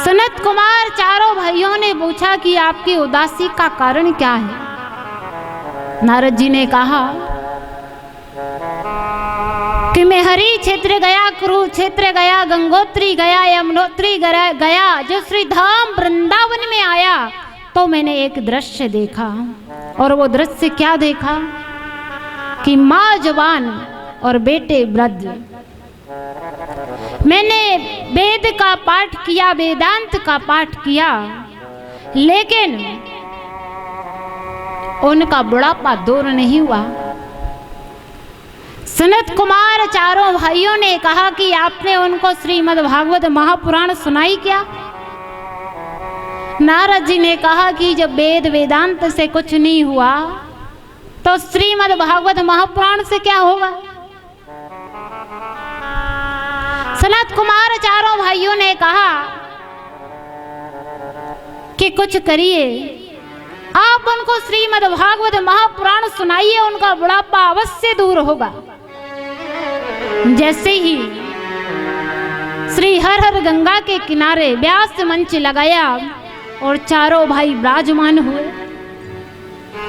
सनत कुमार चारों भाइयों ने पूछा कि आपकी उदासी का कारण क्या है। नारद जी ने कहा कि मैं हरि क्षेत्र गया, कुरुक्षेत्र गया, गंगोत्री गया, यमुनोत्री गया, जो श्री धाम वृंदावन में आया तो मैंने एक दृश्य देखा। और वो दृश्य क्या देखा कि माँ जवान और बेटे वृद्ध। मैंने वेद का पाठ किया, वेदांत का पाठ किया, लेकिन उनका बुढ़ापा दूर नहीं हुआ। सनत कुमार चारों भाइयों ने कहा कि आपने उनको श्रीमद् भागवत महापुराण सुनाई क्या? नारद जी ने कहा कि जब वेद वेदांत से कुछ नहीं हुआ तो श्रीमद् भागवत महापुराण से क्या होगा। सनत कुमार चारों भाइयों ने कहा कि कुछ करिए, आप उनको श्रीमद् भागवत महापुराण सुनाइए, उनका बुढ़ापा अवश्य दूर होगा। जैसे ही श्री हर हर गंगा के किनारे व्यास मंच लगाया और चारों भाई विराजमान हुए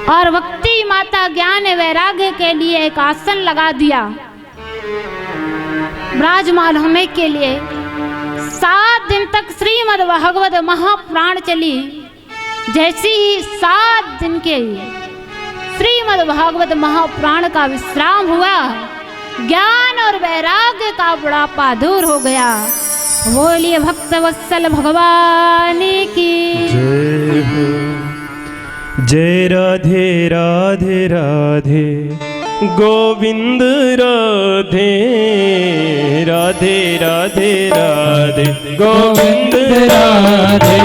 और भक्ति माता ज्ञान वैराग्य के लिए एक आसन लगा दिया। विराजमान होने के लिए 7 दिन तक श्रीमद् भागवत महापुराण चली। जैसे ही 7 दिन के श्रीमद् भागवत महापुराण का विश्राम हुआ, ज्ञान और वैराग्य का बुढ़ापा दूर हो गया। बोलिए भक्त वत्सल भगवान की जय हो। जय राधे राधे राधे गोविंद राधे राधे राधे राधे गोविंद राधे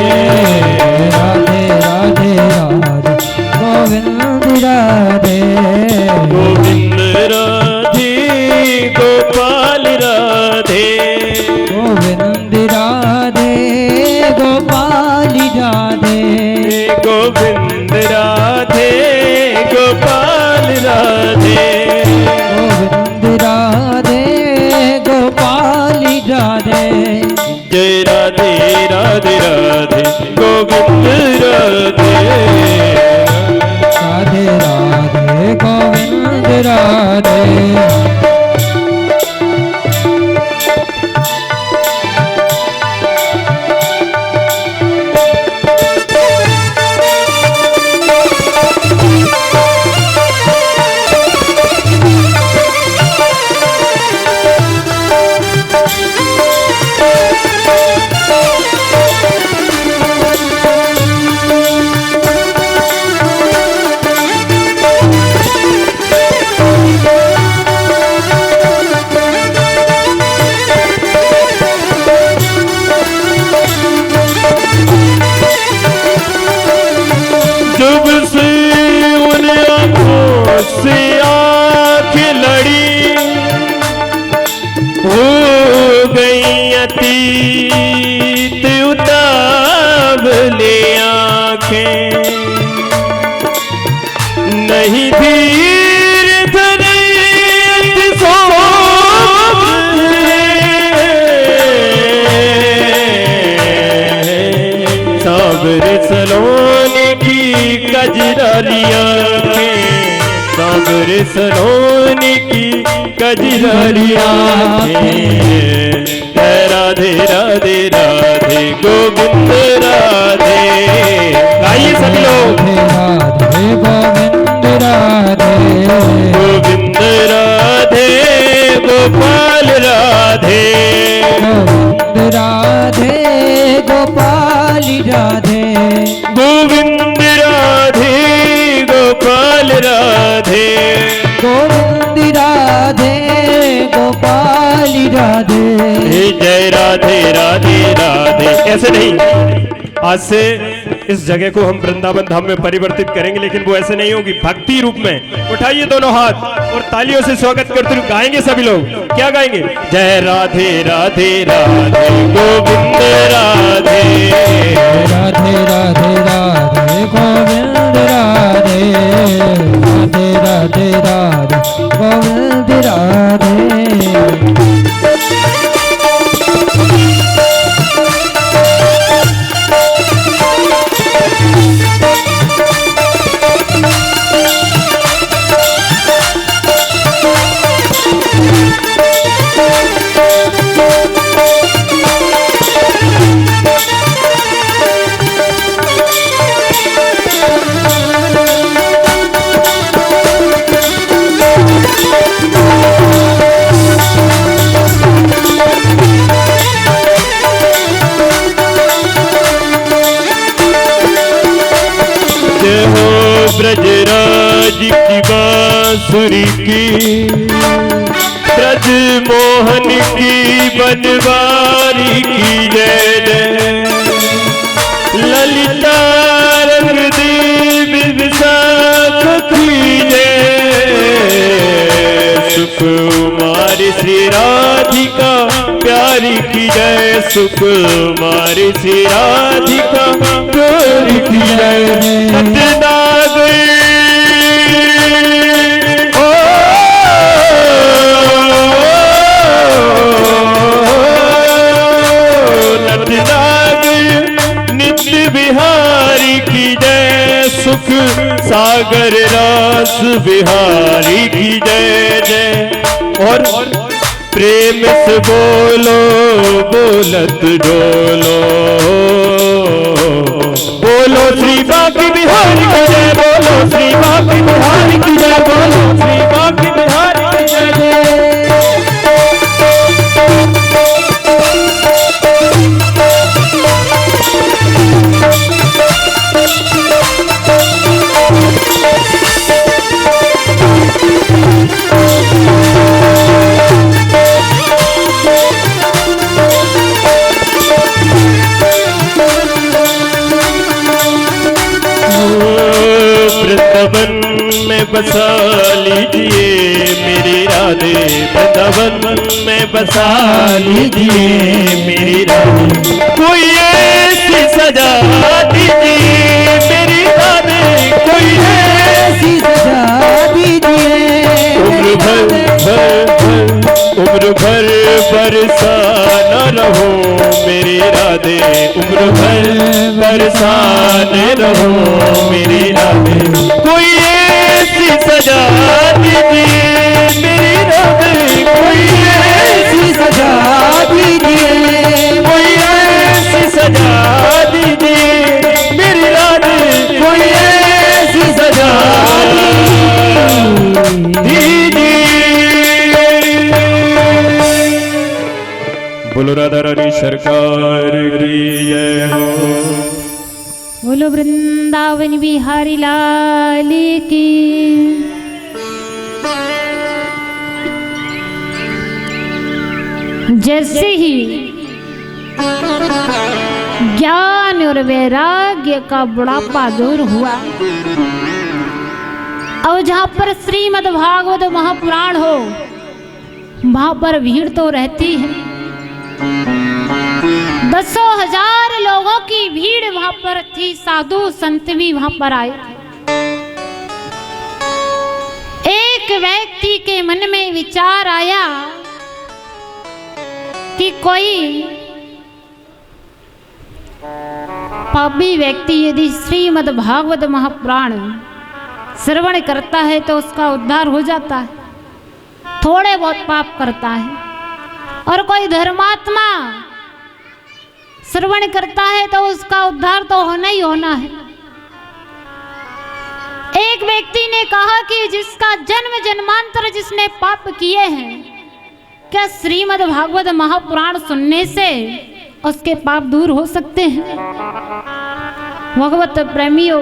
राधे राधे राधे गोविंद राधे गोविंद राधे गोपाल राधे गोविंद राधे गोपाल राधे गोविंद राधे गोपाल राधे गोविंद राधे गोपाल राधे जय राधे राधे राधे गोविंद राधे राधे राधे गोविंद राधे से आँख लड़ी हो गई अतीत उतावली आँखें, नहीं धीर धरे साबर सलोने की कजरारी आँखें, सागर सलोने की कजरारी आँखें। राधे राधे राधे गोविंद राधे। गाइए सभी लोग। राधे गोविंद राधे गोविंद राधे गोपाल राधे गोविंद राधे गोपाल राधे गोविंद राधे गोपाल राधे गोविंद राधे गोपाल राधे। जय राधे राधे राधे। ऐसे नहीं, आज से इस जगह को हम वृंदावन धाम में परिवर्तित करेंगे, लेकिन वो ऐसे नहीं होगी, भक्ति रूप में। उठाइए दोनों हाथ और तालियों से स्वागत करते हुए गाएंगे सभी लोग। क्या गाएंगे? जय राधे राधे राधे गोविंद राधे राधे राधे राधे गोविंद राधे राधे राधे राधे गोविंद राधे। ब्रजराज की बांसुरी की ब्रज मोहन की बनवारी की जय जय। ललिता रंग देवी विशाख की जय। सुकुमारी श्री राधिका प्यारी की जय। सुकुमारी श्री राधिका प्यारी की जय। नटनागर नित्य बिहारी की जय। सुख सागर रास बिहारी की जय जय। और प्रेम से बोलो बोलत डोलो। बोलो श्री बांके बिहारी की जय। बोलो श्री बांके बिहारी की जय। बोलो श्री बांके बिहारी की जय जय। वृंदावन में बसा लीजिए मेरी राधे। वृंदावन में बसा लीजिए मेरी राधे। कोई ऐसी सजा दीजिए मेरी राधे। कोई ऐसी सजा दीजिए। उम्र भर बरसा न रहो मेरी राधे। उम्र भर बरसा न रहो मेरी राधे। कोई ऐसी सजा दीजिए मेरी राधे। कोई ऐसी सजा दीजिए। कोई ऐसी सजा दीजिए मेरी राधे। कोई ऐसी सजा दीजिए। बोलो राधा रानी सरकार की जय हो। बोलो वृंदावन बिहारी लाल की। जैसे ही ज्ञान और वैराग्य का बुढ़ापा दूर हुआ और जहां पर श्रीमद् भागवत महापुराण हो वहां पर भीड़ तो रहती है। दसों हजार लोगों की भीड़ वहां पर थी। साधु संत भी वहां पर आए थे। एक व्यक्ति के मन में विचार आया कि कोई पापी व्यक्ति यदि श्रीमद् भागवत महापुराण श्रवण करता है तो उसका उद्धार हो जाता है। थोड़े बहुत पाप करता है। और कोई धर्मात्मा श्रवण करता है तो उसका उद्धार तो होना ही होना है। एक व्यक्ति ने कहा कि जिसका जन्म जन्मांतर जिसने पाप किए हैं, क्या श्रीमद् भागवत महापुराण सुनने से उसके पाप दूर हो सकते हैं? भगवत प्रेमियों,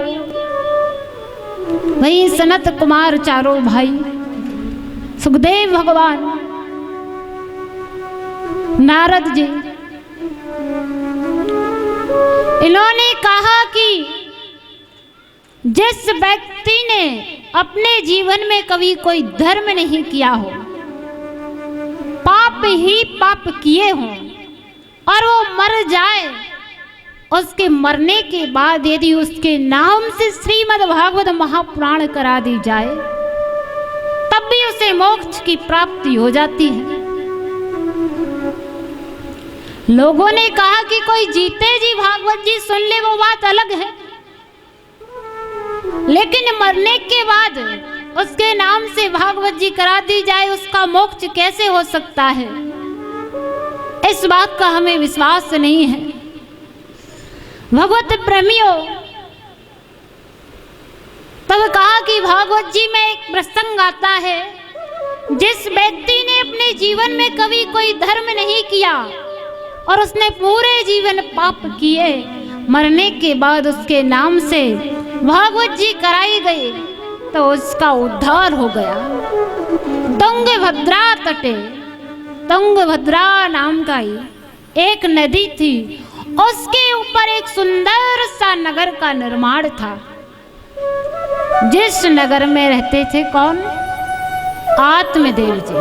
वही सनत कुमार चारों भाई, सुखदेव भगवान, नारद जी, इन्होंने कहा कि जिस व्यक्ति ने अपने जीवन में कभी कोई धर्म नहीं किया हो, पाप ही पाप किए हों और वो मर जाए, उसके मरने के बाद यदि उसके नाम से श्रीमद् भागवत महापुराण करा दी जाए तब भी उसे मोक्ष की प्राप्ति हो जाती है। लोगों ने कहा कि कोई जीते जी भागवत जी सुन ले वो बात अलग है, लेकिन मरने के बाद उसके नाम से भागवत जी करा दी जाए उसका मोक्ष कैसे हो सकता है? इस बात का हमें विश्वास नहीं है। भगवत प्रेमियों, तब कहा कि भागवत जी में एक प्रसंग आता है, जिस व्यक्ति ने अपने जीवन में कभी कोई धर्म नहीं किया और उसने पूरे जीवन पाप किए, मरने के बाद उसके नाम से भागवत जी कराई गई तो उसका उद्धार हो गया। तुंगभद्रा तटे तुंगभद्रा नाम का ही एक नदी थी, उसके ऊपर एक सुंदर सा नगर का निर्माण था, जिस नगर में रहते थे कौन? आत्मदेव जी।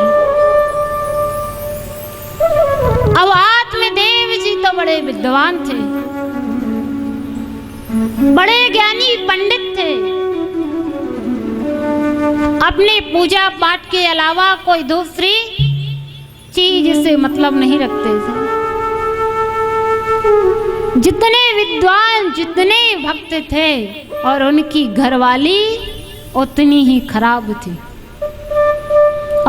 अब आत्मदेव जी तो बड़े विद्वान थे, बड़े ज्ञानी पंडित थे, अपने पूजा पाठ के अलावा कोई दूसरी चीज से मतलब नहीं रखते थे। जितने विद्वान, जितने भक्त थे, और उनकी घरवाली उतनी ही खराब थी।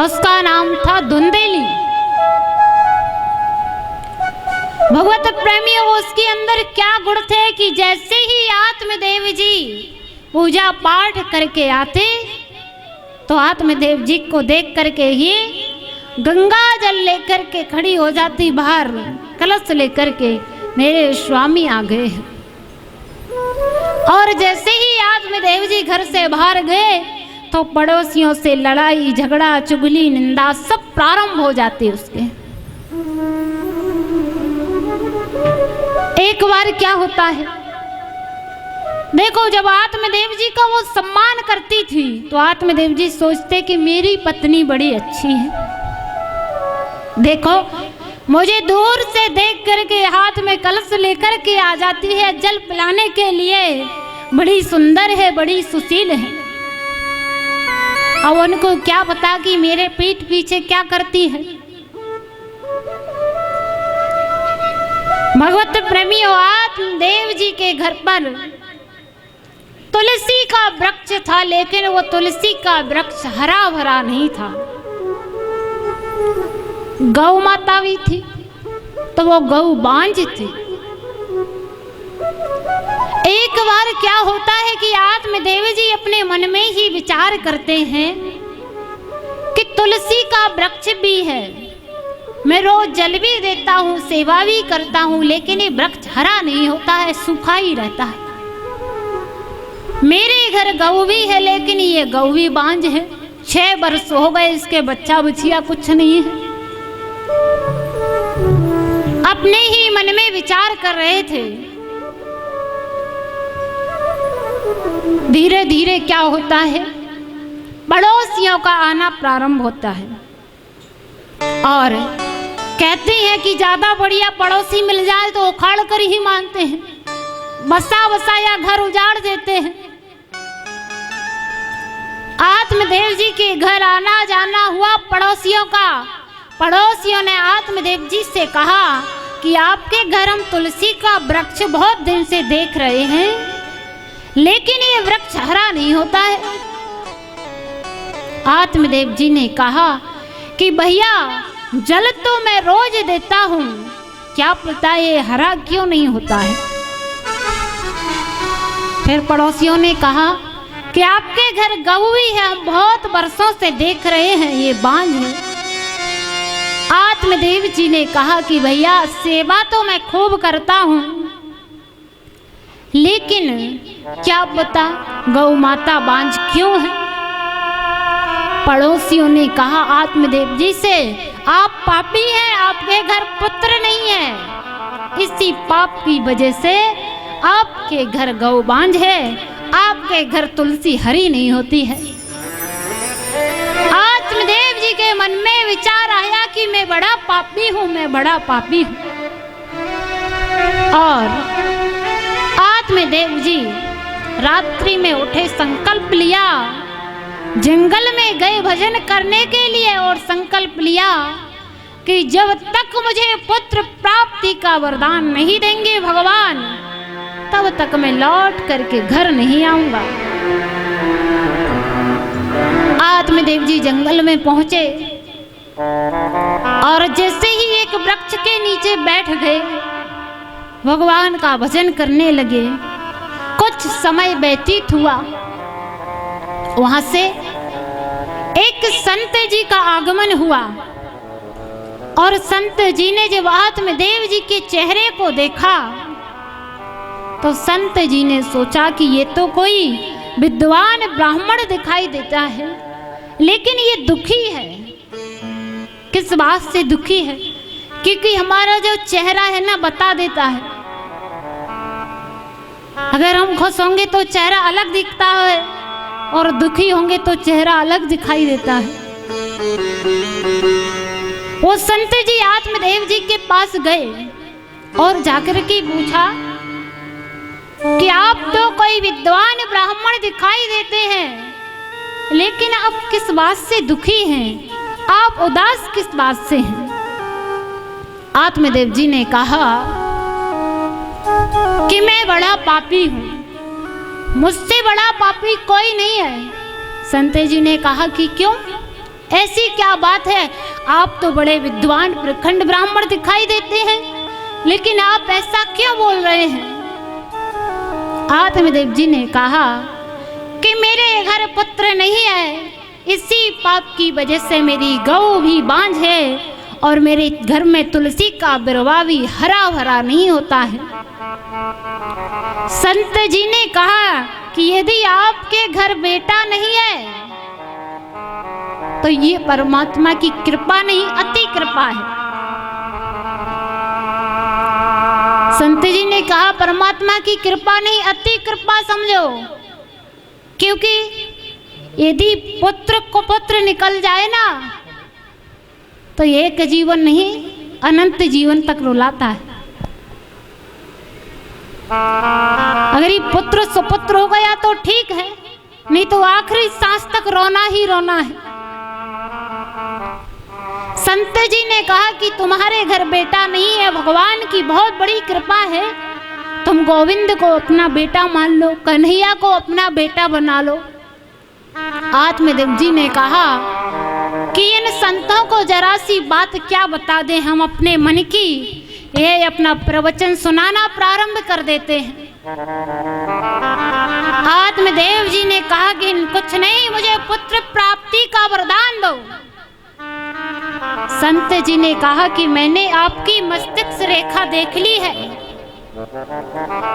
उसका नाम था धुंधेली। भगवत प्रेमियों, उसके अंदर क्या गुण थे कि जैसे ही आत्मदेव जी पूजा पाठ करके आते तो आत्मदेव जी को देख करके ही गंगा जल लेकर के खड़ी हो जाती बाहर, कलश लेकर के, मेरे स्वामी आ गए। और जैसे ही आत्मदेव जी घर से बाहर गए तो पड़ोसियों से लड़ाई झगड़ा चुगली निंदा सब प्रारंभ हो जाती उसके। एक बार क्या होता है, देखो, जब आत्मदेव जी का वो सम्मान करती थी तो आत्मदेव जी सोचते कि मेरी पत्नी बड़ी अच्छी है। देखो, मुझे दूर से देख करके हाथ में कलश लेकर के आ जाती है जल पिलाने के लिए, बड़ी सुंदर है, बड़ी सुशील है। अब उनको क्या पता कि मेरे पीठ पीछे क्या करती है। भगवत प्रेमियों, आत्मदेव जी के घर पर तुलसी का वृक्ष था, लेकिन वो तुलसी का वृक्ष हरा भरा नहीं था। गौ माता भी थी तो वो गौ बांझ थी। एक बार क्या होता है कि आत्मदेव जी अपने मन में ही विचार करते हैं कि तुलसी का वृक्ष भी है, मैं रोज जल भी देता हूँ, सेवा भी करता हूँ, लेकिन ये वृक्ष हरा नहीं होता है, सूखा ही रहता है। मेरे घर गौ भी है, लेकिन ये गौ भी बांझ है, 6 वर्ष हो गए, इसके बच्चा बच्चिया कुछ नहीं है। अपने ही मन में विचार कर रहे थे। धीरे धीरे क्या होता है, पड़ोसियों का आना प्रारंभ होता है और कहते हैं कि ज्यादा बढ़िया पड़ोसी मिल जाए तो उखाड़ कर ही मानते हैं, बसा बसाया घर उजाड़ देते हैं। आत्मदेव जी के घर आना जाना हुआ पड़ोसियों का। पड़ोसियों ने आत्मदेव जी से कहा कि आपके घर हम तुलसी का वृक्ष बहुत दिन से देख रहे हैं, लेकिन ये वृक्ष हरा नहीं होता है। आत्मदेव जी ने कहा कि भैया, जल तो मैं रोज देता हूँ, क्या पता ये हरा क्यों नहीं होता है। फिर पड़ोसियों ने कहा कि आपके घर गऊ भी है, हम बहुत वर्षों से देख रहे हैं, ये बांझ है। आत्मदेव जी ने कहा कि भैया, सेवा तो मैं खूब करता हूँ, लेकिन क्या पता गौ माता बांझ क्यों है। पड़ोसियों ने कहा आत्मदेव जी से, आप पापी हैं, आपके घर पुत्र नहीं है, इसी पाप की वजह से आपके घर गौ बांझ है, आपके घर तुलसी हरी नहीं होती है। आत्मदेव जी के मन में विचार आया कि मैं बड़ा पापी हूँ, मैं बड़ा पापी हूँ। और आत्मदेव जी रात्रि में उठे, संकल्प लिया, जंगल में गए भजन करने के लिए और संकल्प लिया कि जब तक मुझे पुत्र प्राप्ति का वरदान नहीं देंगे भगवान, तब तक मैं लौट करके घर नहीं आऊंगा। आत्मदेव जी जंगल में पहुंचे और जैसे ही एक वृक्ष के नीचे बैठ गए, भगवान का भजन करने लगे। कुछ समय व्यतीत हुआ, वहां से एक संत जी का आगमन हुआ और संत जी ने जब आत्मदेव जी के चेहरे को देखा तो संत जी ने सोचा कि ये तो कोई विद्वान ब्राह्मण दिखाई देता है, लेकिन ये दुखी है। किस बात से दुखी है, क्योंकि हमारा जो चेहरा है ना बता देता है। अगर हम खुश होंगे तो चेहरा अलग दिखता है और दुखी होंगे तो चेहरा अलग दिखाई देता है। वो संत जी आत्मदेव जी के पास गए और जाकर के पूछा कि आप तो कोई विद्वान ब्राह्मण दिखाई देते हैं, लेकिन आप किस बात से दुखी हैं, आप उदास किस बात से हैं? आत्मदेव जी ने कहा कि मैं बड़ा पापी हूँ, मुझसे बड़ा पापी कोई नहीं है। संत जी ने कहा कि क्यों, ऐसी क्या बात है? आप तो बड़े विद्वान प्रखंड ब्राह्मण दिखाई देते हैं, लेकिन आप ऐसा क्यों बोल रहे हैं? आत्मदेव जी ने कहा कि मेरे घर पुत्र नहीं है, इसी पाप की वजह से मेरी गौ भी बांझ है और मेरे घर में तुलसी का बिरवा भी हरा भरा नहीं होता है। संत जी ने कहा कि यदि आपके घर बेटा नहीं है तो ये परमात्मा की कृपा नहीं, अति कृपा है। संत जी ने कहा परमात्मा की कृपा नहीं, अति कृपा समझो, क्योंकि यदि पुत्र को पुत्र निकल जाए ना तो एक जीवन नहीं अनंत जीवन तक रुलाता है। अगर ये पुत्र सुपुत्र हो गया तो ठीक है, नहीं तो आखिरी सांस तक रोना ही रोना है। संत जी ने कहा कि तुम्हारे घर बेटा नहीं है, भगवान की बहुत बड़ी कृपा है, तुम गोविंद को अपना बेटा मान लो, कन्हैया को अपना बेटा बना लो। आत्मदेव जी ने कहा कि इन संतों को जरा सी बात क्या बता दें हम अपने मन की, ये अपना प्रवचन सुनाना प्रारंभ कर देते हैं। आत्मदेव जी ने कहा कि कुछ नहीं, मुझे पुत्र प्राप्ति का वरदान दो। संत जी ने कहा कि मैंने आपकी मस्तिष्क रेखा देख ली है,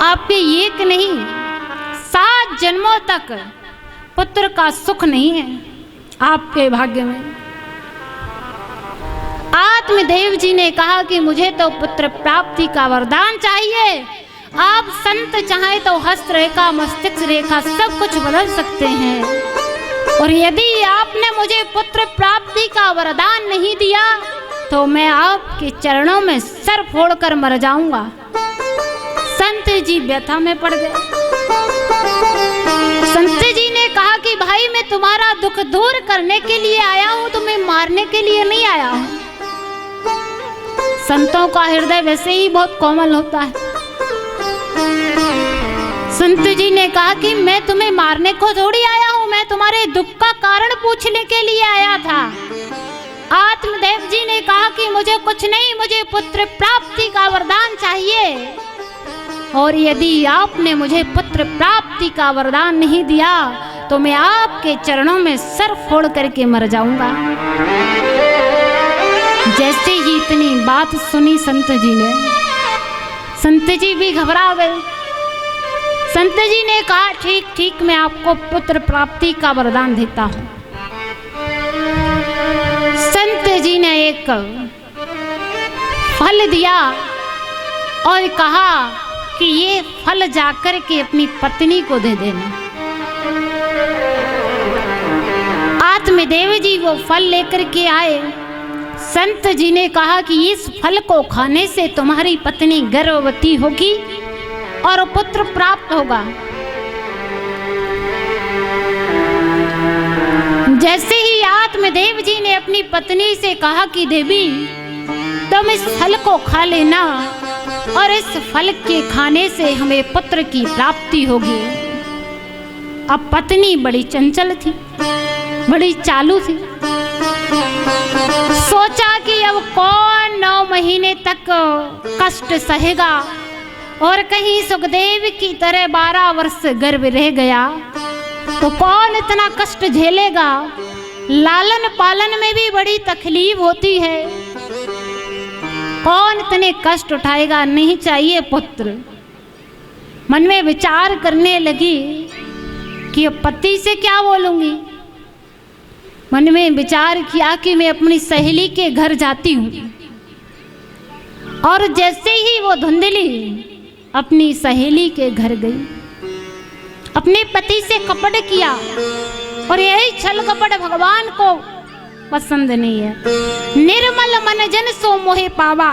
आपके एक नहीं 7 जन्मों तक पुत्र का सुख नहीं है आपके भाग्य में। आत्मदेव जी ने कहा कि मुझे तो पुत्र प्राप्ति का वरदान चाहिए, आप संत चाहे तो हस्त रेखा मस्तिष्क रेखा सब कुछ बदल सकते हैं, और यदि आपने मुझे पुत्र प्राप्ति का वरदान नहीं दिया तो मैं आपके चरणों में सर फोड़कर मर जाऊंगा। संत जी व्यथा में पड़ गए। संत जी ने कहा कि भाई मैं तुम्हारा दुख दूर करने के लिए आया हूं, तुम्हें मारने के लिए नहीं आया हूं। संतों का हृदय वैसे ही बहुत कोमल होता है। संत जी ने कहा कि मैं तुम्हें मारने को थोड़ी आया हूं, मैं तुम्हारे दुख का कारण पूछने के लिए आया था। आत्मदेव जी ने कहा कि मुझे कुछ नहीं, मुझे पुत्र प्राप्ति का वरदान चाहिए, और यदि आपने मुझे पुत्र प्राप्ति का वरदान नहीं दिया तो मैं आपके चरणों में सर फोड़ करके मर जाऊंगा। जैसे ही इतनी बात सुनी संत जी ने, संत जी भी घबरा गए। संत जी ने कहा ठीक ठीक, मैं आपको पुत्र प्राप्ति का वरदान देता हूं। संत जी ने एक फल दिया और कहा कि ये फल जाकर के अपनी पत्नी को दे देना। आत्मदेव जी वो फल लेकर के आए। संत जी ने कहा कि इस फल को खाने से तुम्हारी पत्नी गर्भवती होगी और पुत्र प्राप्त होगा। जैसे ही आत्मदेव जी ने अपनी पत्नी से कहा कि देवी तुम इस फल को खा लेना और इस फल के खाने से हमें पुत्र की प्राप्ति होगी। अब पत्नी बड़ी चंचल थी, बड़ी चालू थी। सोचा कि अब कौन 9 महीने तक कष्ट सहेगा, और कहीं सुखदेव की तरह 12 वर्ष गर्भ रह गया तो कौन इतना कष्ट झेलेगा। लालन पालन में भी बड़ी तकलीफ होती है, कौन इतने कष्ट उठाएगा, नहीं चाहिए पुत्र। मन में विचार करने लगी कि अब पति से क्या बोलूंगी। मन में विचार किया कि मैं अपनी सहेली के घर जाती हूँ। और जैसे ही वो धुंधली अपनी सहेली के घर गई, अपने पति से कपट किया। और यही छल कपट भगवान को पसंद नहीं है। निर्मल मन जन सो मोहे पावा,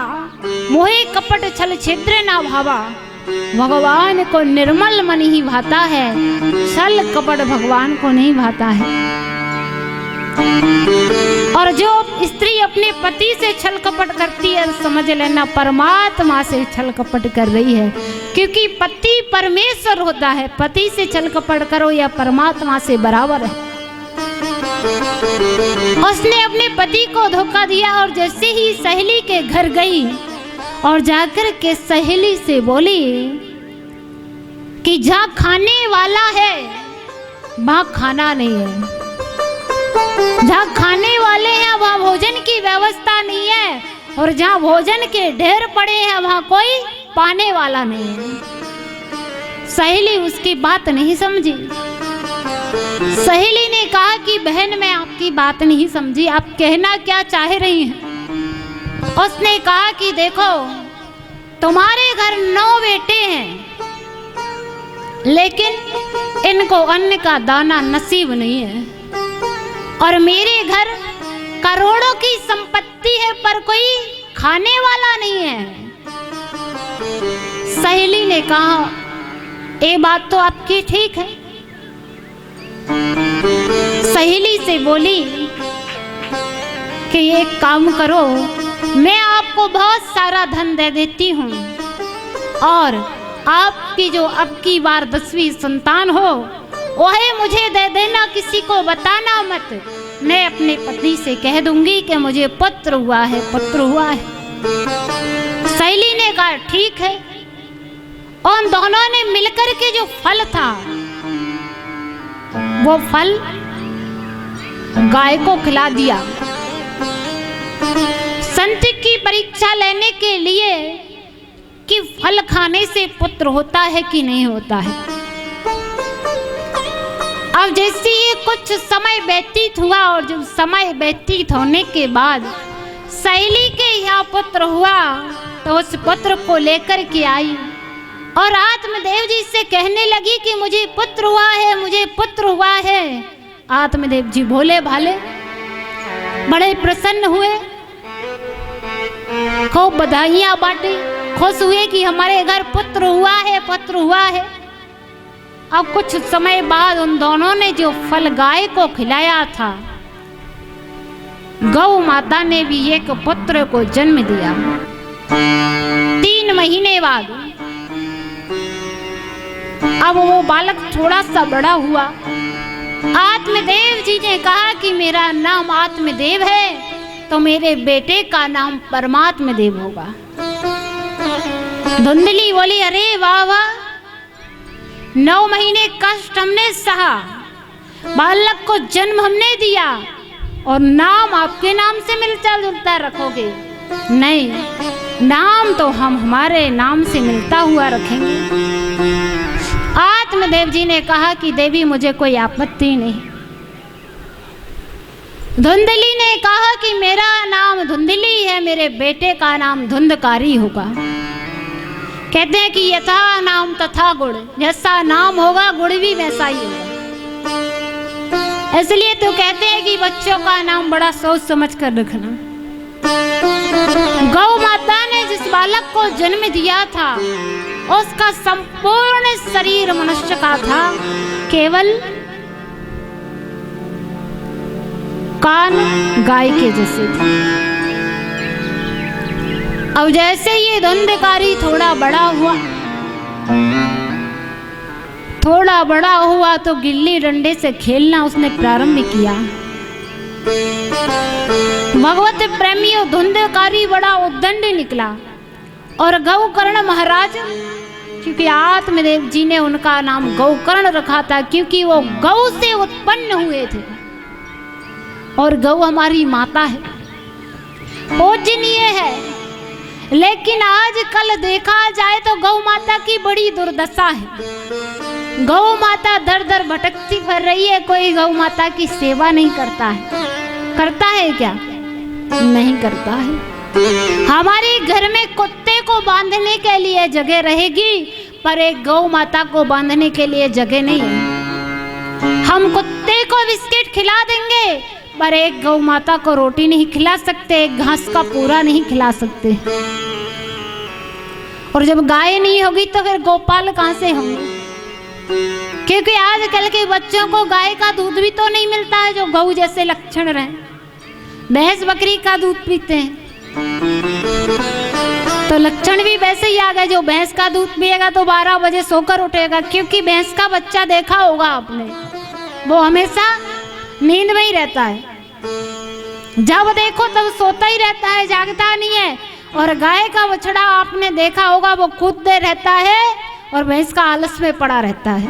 मोहे कपट छल छिद्र ना भावा। भगवान को निर्मल मन ही भाता है, छल कपट भगवान को नहीं भाता है। और जो स्त्री अपने पति से छल कपट करती है, समझ लेना परमात्मा से छल कपट कर रही है, क्योंकि पति परमेश्वर होता है। पति से छल कपट करो या परमात्मा से बराबर है। उसने अपने पति को धोखा दिया और जैसे ही सहेली के घर गई और जाकर के सहेली से बोली कि जहाँ खाने वाला है वहाँ खाना नहीं है, जहाँ खाने वाले हैं वहाँ भोजन की व्यवस्था नहीं है, और जहाँ भोजन के ढेर पड़े हैं वहाँ कोई पाने वाला नहीं है। सहेली उसकी बात नहीं समझी। सहेली ने कहा कि बहन मैं आपकी बात नहीं समझी, आप कहना क्या चाह रही हैं। उसने कहा कि देखो तुम्हारे घर 9 बेटे हैं, लेकिन इनको अन्न का दाना नसीब नहीं है, और मेरे घर करोड़ों की संपत्ति है पर कोई खाने वाला नहीं है। सहेली ने कहा ये बात तो आपकी ठीक है। सहेली से बोली कि एक काम करो, मैं आपको बहुत सारा धन दे देती हूँ, और आपकी जो अब की बार 10वीं संतान हो वह मुझे दे देना, किसी को बताना मत। मैं अपने पति से कह दूंगी कि मुझे पुत्र हुआ है, पुत्र हुआ है। सहेली ने कहा ठीक है। और दोनों ने मिलकर के जो फल था वो फल गाय को खिला दिया। संत की परीक्षा लेने के लिए कि फल खाने से पुत्र होता है कि नहीं होता है। अब जैसे ही कुछ समय व्यतीत हुआ, और जब समय व्यतीत होने के बाद सहेली के यहाँ पुत्र हुआ, तो उस पुत्र को लेकर के आई और आत्मदेव जी से कहने लगी कि मुझे पुत्र हुआ है, मुझे पुत्र हुआ है। आत्मदेव जी भोले भाले बड़े प्रसन्न हुए, खूब बधाइयां बांटी, खुश हुए कि हमारे घर पुत्र हुआ है, पुत्र हुआ है। अब कुछ समय बाद उन दोनों ने जो फल गाय को खिलाया था, गौ माता ने भी एक पुत्र को जन्म दिया। 3 महीने बाद अब वो बालक थोड़ा सा बड़ा हुआ। आत्मदेव जी ने कहा कि मेरा नाम आत्मदेव है, तो मेरे बेटे का नाम परमात्मदेव होगा। धुंधली बोली अरे वाह वाह, 9 महीने कष्ट हमने सहा, बालक को जन्म हमने दिया, और नाम आपके नाम से मिलता जुलता रखोगे? नहीं, नाम तो हम हमारे नाम से मिलता हुआ रखेंगे। आत्मदेव जी ने कहा कि देवी मुझे कोई आपत्ति नहीं। धुंधली ने कहा कि मेरा नाम धुंधली है, मेरे बेटे का नाम धुंधकारी होगा। कहते हैं कि यथा नाम तथा गुण, जैसा नाम होगा गुण भी वैसा ही होगा। इसलिए तो कहते हैं कि बच्चों का नाम बड़ा सोच समझ कर रखना। गौ माता ने जिस बालक को जन्म दिया था, उसका संपूर्ण शरीर मनुष्य का था, केवल कान गाय के जैसे थे। अब जैसे ये धुंधकारी थोड़ा बड़ा हुआ तो गिल्ली डंडे से खेलना उसने प्रारंभ किया। भगवत प्रेमियों, धुंधकारी बड़ा उद्दंड निकला, और गौकर्ण महाराज, क्योंकि आत्मदेव जी ने उनका नाम गौकर्ण रखा था, क्योंकि वो गौ से उत्पन्न हुए थे, और गौ हमारी माता है, पूजनीय है। लेकिन आजकल देखा जाए तो गौ माता की बड़ी दुर्दशा है। गौ माता दर दर भटकती फिर रही है, कोई गौ माता की सेवा नहीं करता है। करता है क्या? नहीं करता है। हमारे घर में कुत्ते को बांधने के लिए जगह रहेगी, पर एक गौ माता को बांधने के लिए जगह नहीं है। हम कुत्ते को बिस्किट खिला देंगे, पर एक गौ माता को रोटी नहीं खिला सकते, एक घास का पूरा नहीं खिला सकते। और जब गाय नहीं होगी तो फिर गोपाल कहाँ से होंगे? क्योंकि आजकल के बच्चों को गाय का दूध भी तो नहीं मिलता है जो गऊ जैसे लक्षण रहे। भैंस बकरी का दूध पीते हैं, तो लक्षण भी वैसे ही आ गए। जो भैंस का दूध पिएगा तो 12 बजे सोकर उठेगा, क्योंकि भैंस का बच्चा देखा होगा आपने, वो हमेशा नींद में ही रहता है। जब देखो तब सोता ही रहता है, जागता नहीं है। और गाय का बछड़ा आपने देखा होगा, वो कूदते रहता है और भैंस का आलस में पड़ा रहता है।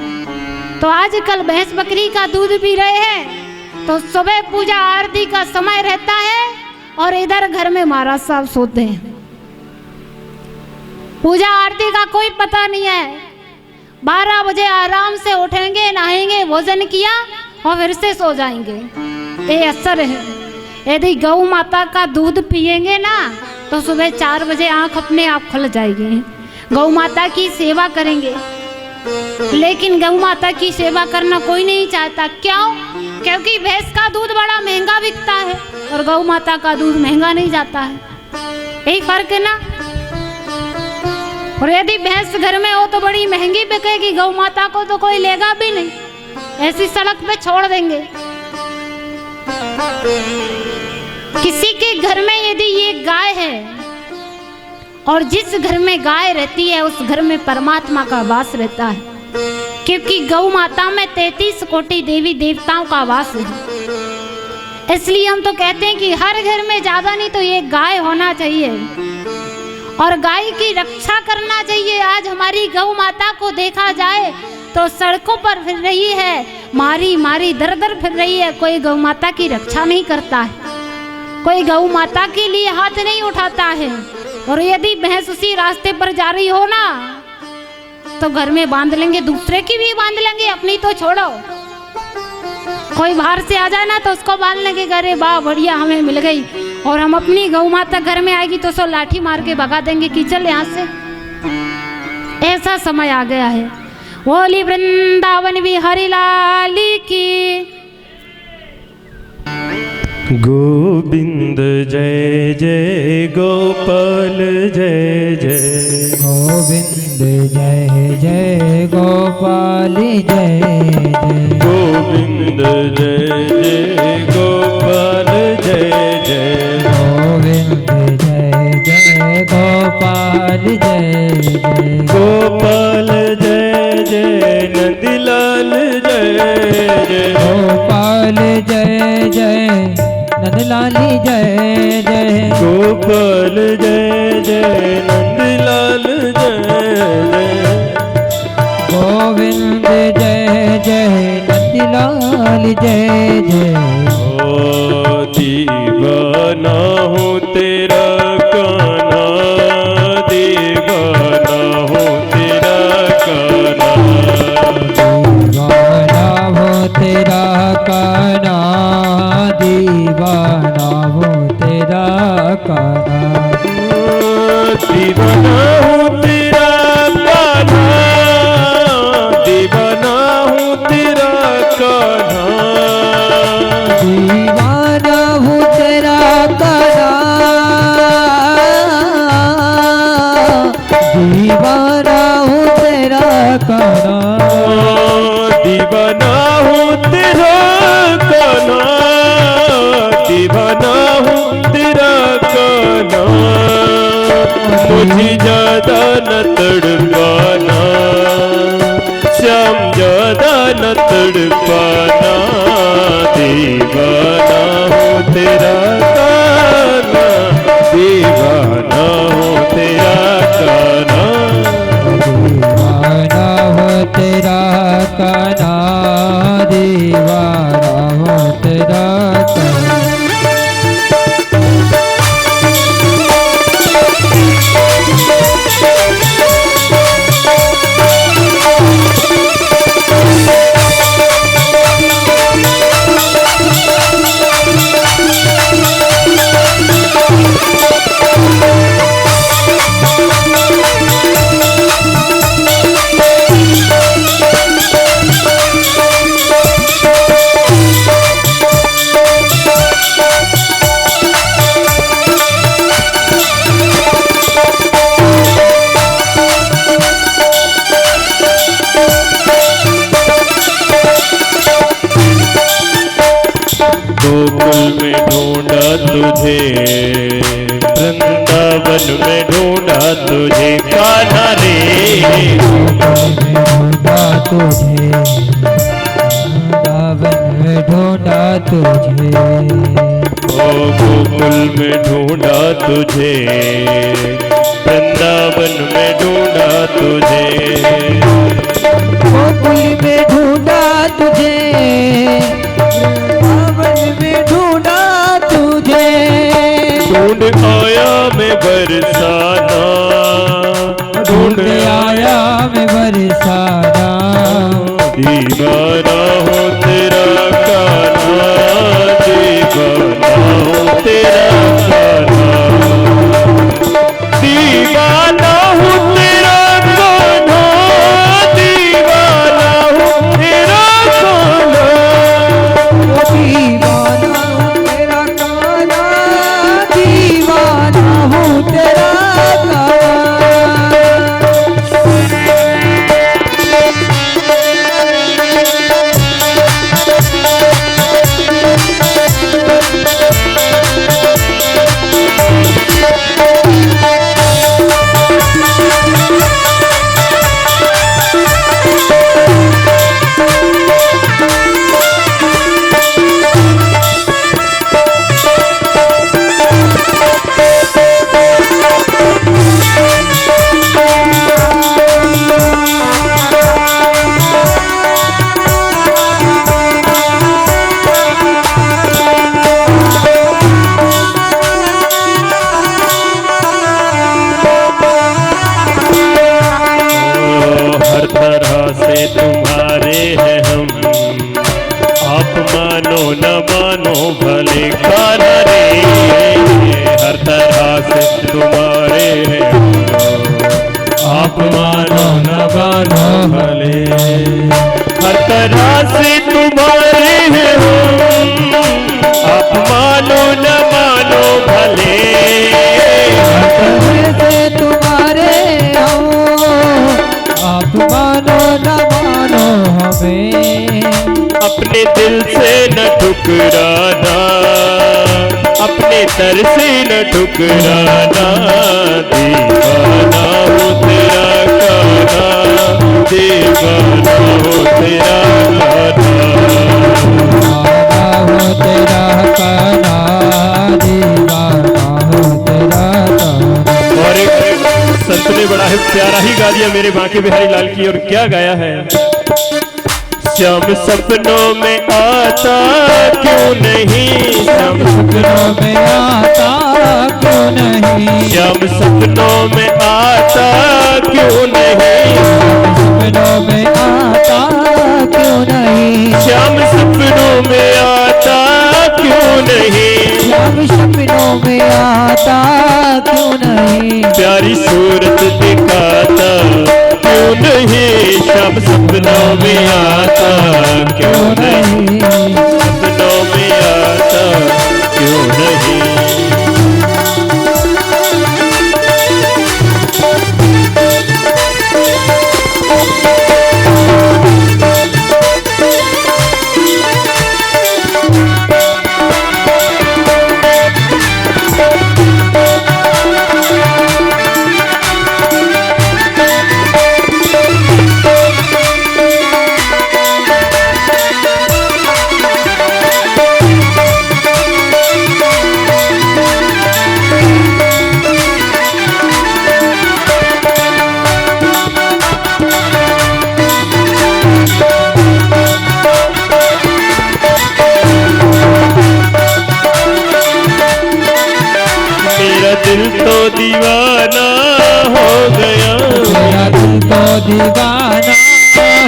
तो आजकल भैंस बकरी का दूध पी रहे हैं, तो सुबह पूजा आरती का समय रहता है और इधर घर में महाराज साहब सोते हैं। पूजा आरती का कोई पता नहीं है। 12 बजे आराम से उठेंगे, नहाएंगे, भोजन किया और फिर से सो जाएंगे। ये असर है। यदि गौ माता का दूध पिएंगे ना, तो सुबह 4 बजे आंख अपने आप खुल जाएगी। गौ माता की सेवा करेंगे, लेकिन गौ माता की सेवा करना कोई नहीं चाहता। क्यों? क्योंकि भैंस का दूध बड़ा महंगा बिकता है और गौ माता का दूध महंगा नहीं जाता है। यही फर्क है ना। और यदि भैंस घर में हो तो बड़ी महंगी बिकेगी, गौ माता को तो कोई लेगा भी नहीं, ऐसी सड़क पे छोड़ देंगे। किसी के घर में यदि ये गाय है, और जिस घर में गाय रहती है उस घर में परमात्मा का वास रहता है, क्योंकि गौ माता में 33 कोटि देवी देवताओं का वास है। इसलिए हम तो कहते हैं कि हर घर में ज्यादा नहीं तो ये गाय होना चाहिए और गाय की रक्षा करना चाहिए। आज हमारी गौ माता को देखा जाए तो सड़कों पर फिर रही है, मारी मारी दर दर फिर रही है। कोई गौ माता की रक्षा नहीं करता है, कोई गौ माता के लिए हाथ नहीं उठाता है। और यदि भैंस उसी रास्ते पर जा रही हो ना, तो घर में बांध लेंगे, दूसरे की भी बांध लेंगे, अपनी तो छोड़ो। कोई बाहर से आ जाए ना तो उसको बांध लेंगे, अरे वाह बढ़िया हमें मिल गई। और हम अपनी गौ माता घर में आएगी तो सो लाठी मार के भगा देंगे कि चल यहाँ से। ऐसा समय आ गया है। बोली वृंदावन बिहारी लाल की। गोविंद जय जय गोपाल जय जय। गोविंद जय जय गोपाल जय जय। गोविंद जय जय गोपाल जय जय। गोविंद जय जय गोपाल जय जय। गोपाल जय जय नंदलाल जय जय। गोपाल जय जय नंदलाल जय जय। गोपाल जय जय नंदलाल जय जय। गोविंद जय जय नंदलाल जय जय। ओ दीवाना हूँ तेरा कान्हा, दीवाना हूँ तेरा कान्हा। दीवाना हो तेरा कान्हा, दीवाना हो तेरा कान्हा। दीवाना हूँ तेरा कान्हा, दीवाना हूँ तेरा कान्हा। दीवाना हूँ तेरा कान्हा, दीवाना हूँ तेरा कान्हा। दीवाना हूँ तेरा कान्हा, दीवाना हूँ तेरा कान्हा। मुझे ज्यादा न तड़पाना श्याम, ज्यादा न तड़पाना। दीवाना हूँ तेरा कान्हा, दीवाना हूँ तेरा कान्हा। दीवाना हो तेरा कान्हा, दीवाना हो तेरा कान्हा। तुझे, वृंदावन में ढूंढा तुझे कान्हा रे। ढूंढा तुझे, वृंदावन में ढूंढा तुझे, ओ गोकुल में ढूंढा तुझे, वृंदावन में ढूंढा तुझे। गोकुल में ढूंढा तुझे, वृंदावन में ढूंढा तुझे। ढूंढ आया मैं बरसाना, ढूंढ आया मैं बरसाना, दीवाना हो तेरा कान्हा, दीवाना हो तेरा कान्हा, दीवाना हो तेरा कान्हा, दीवाना हो तेरा कान्हा। दीवाना हूँ तेरा कान्हा, दीवाना हूँ तेरा कान्हा। हर तरह से तुम्हारे हैं हम, आप मानो न मानो भले कान्हा रे। हर तरह से तुम्हारे हैं हम, आप मानो न मानो भले। हर तरह से तुम्हारे हैं हम, आप मानो न मानो भले। से तुम्हारे हो, आप मानो न मानो हमें। अपने दिल से न ठुकराना, अपने दर से न ठुकराना, दीवाना हो तेरा कान्हा, दीवाना हो तेरा कान्हा। दीवाना हो तेरा कान्हा, दीवाना हो तेरा कान्हा। और एक संत ने बड़ा ही प्यारा ही गा दिया मेरे बांके बिहारी लाल की। और क्या गाया है? श्याम सपनों में आता क्यों नहीं, श्याम सपनों में आता क्यों नहीं, श्याम सपनों में आता क्यों नहीं, सपनों में आता क्यों नहीं, श्याम सपनों में आता क्यों नहीं, श्याम सपनों में आता क्यों नहीं। प्यारी सूरत दिखाता क्यों नहीं, श्याम सपनों में आता क्यों नहीं, सपनों में आता क्यों नहीं। दिल तो दीवाना हो गया, मेरा दिल तो दीवाना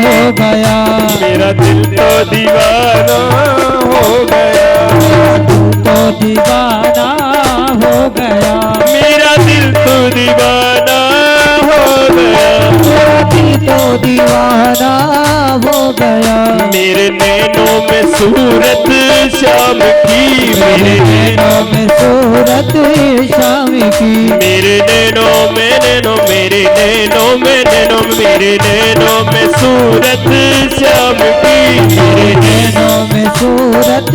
हो गया, मेरा दिल तो दीवाना हो गया, तो दीवाना हो गया, मेरा दिल तो दीवाना हो गया, मेरा दिल तो दीवाना हो गया। मेरे नैनों में सूरत शाम की, मेरे नैनों में सूरत शाम की, मेरे नैनों में नैनों मेरे नैनों में नैनों मेरे नैनों में सूरत श्याम की, मेरे नैनों में सूरत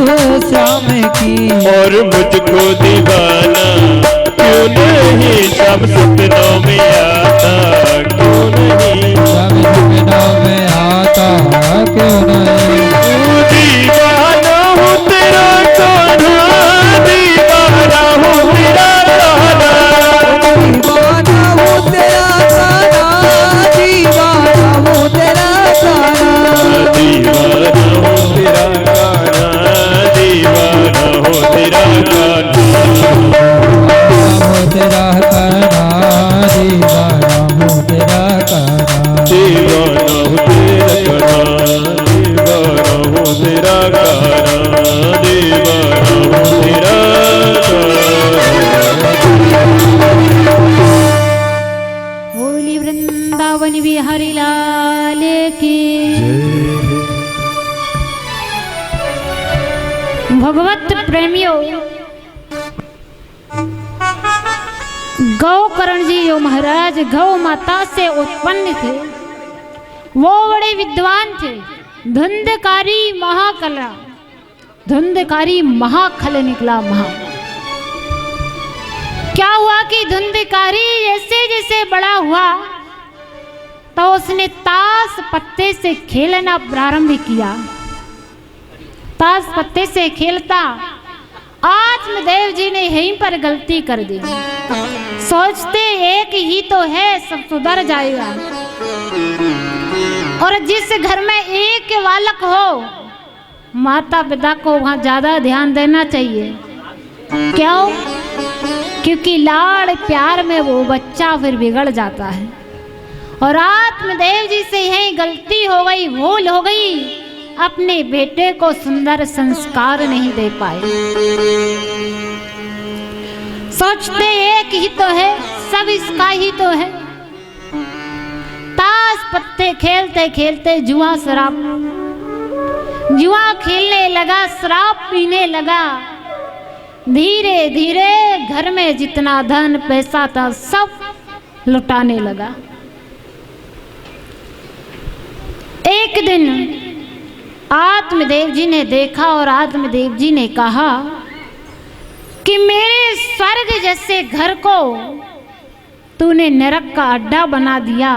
श्याम की। और मुझको दीवाना क्यों नहीं श्याम सपनों में आता, क्यों नहीं श्याम सपनों में आता क्यों नहीं। दीवाना हूँ तेरा कान्हा, दीवाना हूँ तेरा कान्हा, दीवाना हूँ तेरा गाना, दीवाना हूँ तेरा गाना। दीवाना हूँ तेरा कान्हा, दीवाना हूँ तेरा कान्हा, हो तेरा गाना, दीवाना हूँ तेरा गाना। दीवाना हूँ तेरा कान्हा, दीवाना हूँ तेरा कान्हा, दीवाना हूँ तेरा बोली वृंदावन बिहारी लाल की। भगवत प्रेमियों, गौकर्ण जी जो महाराज गौ माता से उत्पन्न थे, वो बड़े विद्वान थे। धुंधकारी महाकला, धुंधकारी महाखल निकला महा। क्या हुआ कि धुंधकारी जैसे जैसे बड़ा हुआ तो उसने ताश पत्ते से खेलना प्रारंभ किया। ताश पत्ते से खेलता आत्मदेव जी ने यहीं पर गलती कर दी। सोचते एक ही तो है, सब सुधर जाएगा। और जिस घर में एक बालक हो, माता पिता को वहां ज्यादा ध्यान देना चाहिए। क्यों? क्योंकि लाड़ प्यार में वो बच्चा फिर बिगड़ जाता है। और आत्मदेव जी से यही गलती हो गई, भूल हो गई, अपने बेटे को सुंदर संस्कार नहीं दे पाए। सोचते एक ही तो है, सब इसका ही तो है। ताश पत्ते खेलते खेलते जुआ शराब, जुआ खेलने लगा, शराब पीने लगा। धीरे धीरे घर में जितना धन पैसा था सब लुटाने लगा। एक दिन आत्मदेव जी ने देखा और आत्मदेव जी ने कहा कि मेरे स्वर्ग जैसे घर को तूने नरक का अड्डा बना दिया,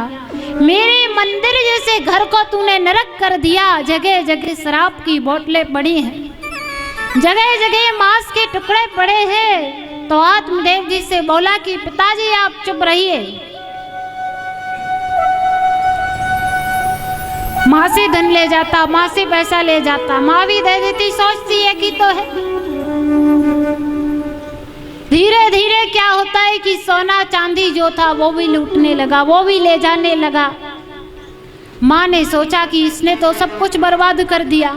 मेरे मंदिर जैसे घर को तूने नरक कर दिया। जगह जगह शराब की बोतलें पड़ी हैं, जगह जगह मांस के टुकड़े पड़े हैं। तो आत्मदेव जी से बोला कि पिताजी आप चुप रहिए, माँ से धन ले जाता, माँ से पैसा ले जाता, माँ भी दे देती, सोचती है कि तो है। धीरे धीरे क्या होता है कि सोना चांदी जो था वो भी लूटने लगा, वो भी ले जाने लगा। माँ ने सोचा कि इसने तो सब कुछ बर्बाद कर दिया।